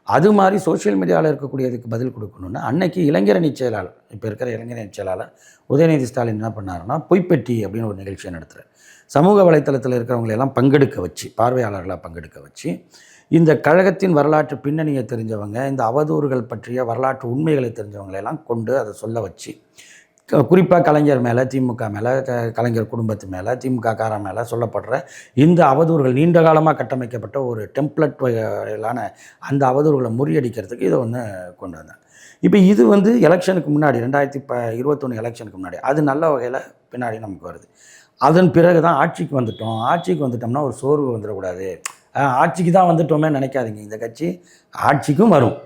அது மாதிரி சோஷியல் மீடியாவில் இருக்கக்கூடியதுக்கு பதில் கொடுக்கணுன்னு அன்னைக்கு இளைஞரணி செயலாளர், இப்போ இருக்கிற இளைஞரணி செயலாளர் உதயநிதி ஸ்டாலின் என்ன பண்ணாருன்னா, பொய்ப்பெட்டி அப்படின்னு ஒரு நிகழ்ச்சியை நடத்துகிறார். சமூக வலைத்தளத்தில் இருக்கிறவங்களெல்லாம் பங்கெடுக்க வச்சு, பார்வையாளர்களாக பங்கெடுக்க வச்சு, இந்த கழகத்தின் வரலாற்று பின்னணியை தெரிஞ்சவங்க, இந்த அவதூறுகள் பற்றிய வரலாற்று உண்மைகளை தெரிஞ்சவங்களெல்லாம் கொண்டு அதை சொல்ல வச்சு, குறிப்பாக கலைஞர் மேலே, திமுக மேலே, கலைஞர் குடும்பத்து மேலே, திமுக கார மேலே சொல்லப்படுற இந்த அவதூறுகள் நீண்ட காலமாக கட்டமைக்கப்பட்ட ஒரு டெம்ப்ளட் வகையிலான அந்த அவதூறுகளை முறியடிக்கிறதுக்கு இதை கொண்டு வந்தாங்க. இப்போ இது எலெக்ஷனுக்கு முன்னாடி 2021 எலெக்ஷனுக்கு முன்னாடி அது நல்ல வகையில் பின்னாடி நமக்கு வருது. அதன் பிறகு தான் ஆட்சிக்கு வந்துட்டோம்னா ஒரு சோர்வு வந்துடக்கூடாது, ஆட்சிக்கு தான் வந்துட்டோமே நினைக்காதீங்க. இந்த கட்சி ஆட்சிக்கும் வரும்,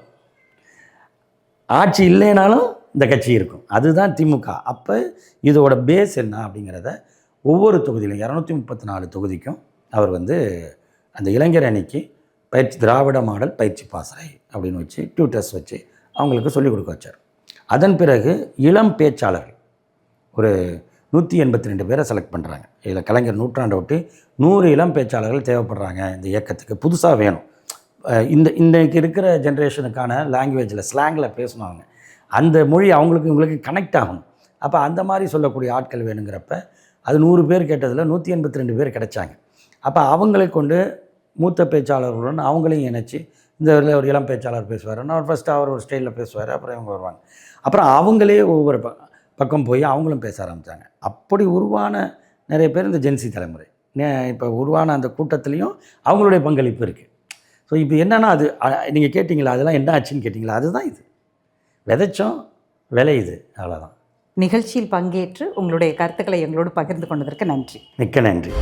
ஆட்சி இல்லைனாலும் இந்த கட்சி இருக்கும். அதுதான் திமுக. அப்போ இதோட பேஸ் என்ன அப்படிங்கிறத ஒவ்வொரு தொகுதியிலும் 234 தொகுதிக்கும் அவர் அந்த இளைஞர் அணிக்கு பயிற்சி திராவிட மாடல் பயிற்சி பாசறை அப்படின்னு வச்சு டியூட்டர்ஸ் வச்சு அவங்களுக்கு சொல்லிக் கொடுக்க வச்சார். அதன் பிறகு இளம் பேச்சாளர்கள் ஒரு 182 பேரை செலக்ட் பண்ணுறாங்க. இதில் கலைஞர் நூற்றாண்டை ஒட்டி 100 இளம் பேச்சாளர்கள் தேவைப்படுறாங்க. இந்த இயக்கத்துக்கு புதுசாக வேணும், இன்றைக்கு இருக்கிற ஜென்ரேஷனுக்கான லாங்குவேஜில் ஸ்லாங்கில் பேசணும், அந்த மொழி இவங்களுக்கு கனெக்ட் ஆகணும். அப்போ அந்த மாதிரி சொல்லக்கூடிய ஆட்கள் வேணுங்கிறப்ப அது 100 பேர் கேட்டதில் 182 பேர் கிடைச்சாங்க. அப்போ அவங்களை கொண்டு மூத்த பேச்சாளர்களுடன் அவங்களையும் இணைச்சி, இந்த ஒரு இளம் பேச்சாளர் பேசுவார், நான் ஃபஸ்ட்டு அவர் ஒரு ஸ்டைலில் பேசுவார், அப்புறம் இவங்க வருவாங்க, அப்புறம் அவங்களே ஒவ்வொரு பக்கம் போய் அவங்களும் பேச ஆரம்பித்தாங்க. அப்படி உருவான நிறைய பேர் இந்த ஜென்சி தலைமுறை. இப்போ உருவான அந்த கூட்டத்துலேயும் அவங்களுடைய பங்களிப்பு இருக்குது. ஸோ இப்போ என்னென்னா அது நீங்கள் கேட்டிங்களா, அதெல்லாம் என்ன ஆச்சுன்னு கேட்டிங்களா, அதுதான் இது விதைச்சோம் விளையுது, அவ்வளோதான். நிகழ்ச்சியில் பங்கேற்று உங்களுடைய கருத்துக்களை எங்களோடு பகிர்ந்து கொண்டதற்கு நன்றி. மிக்க நன்றி.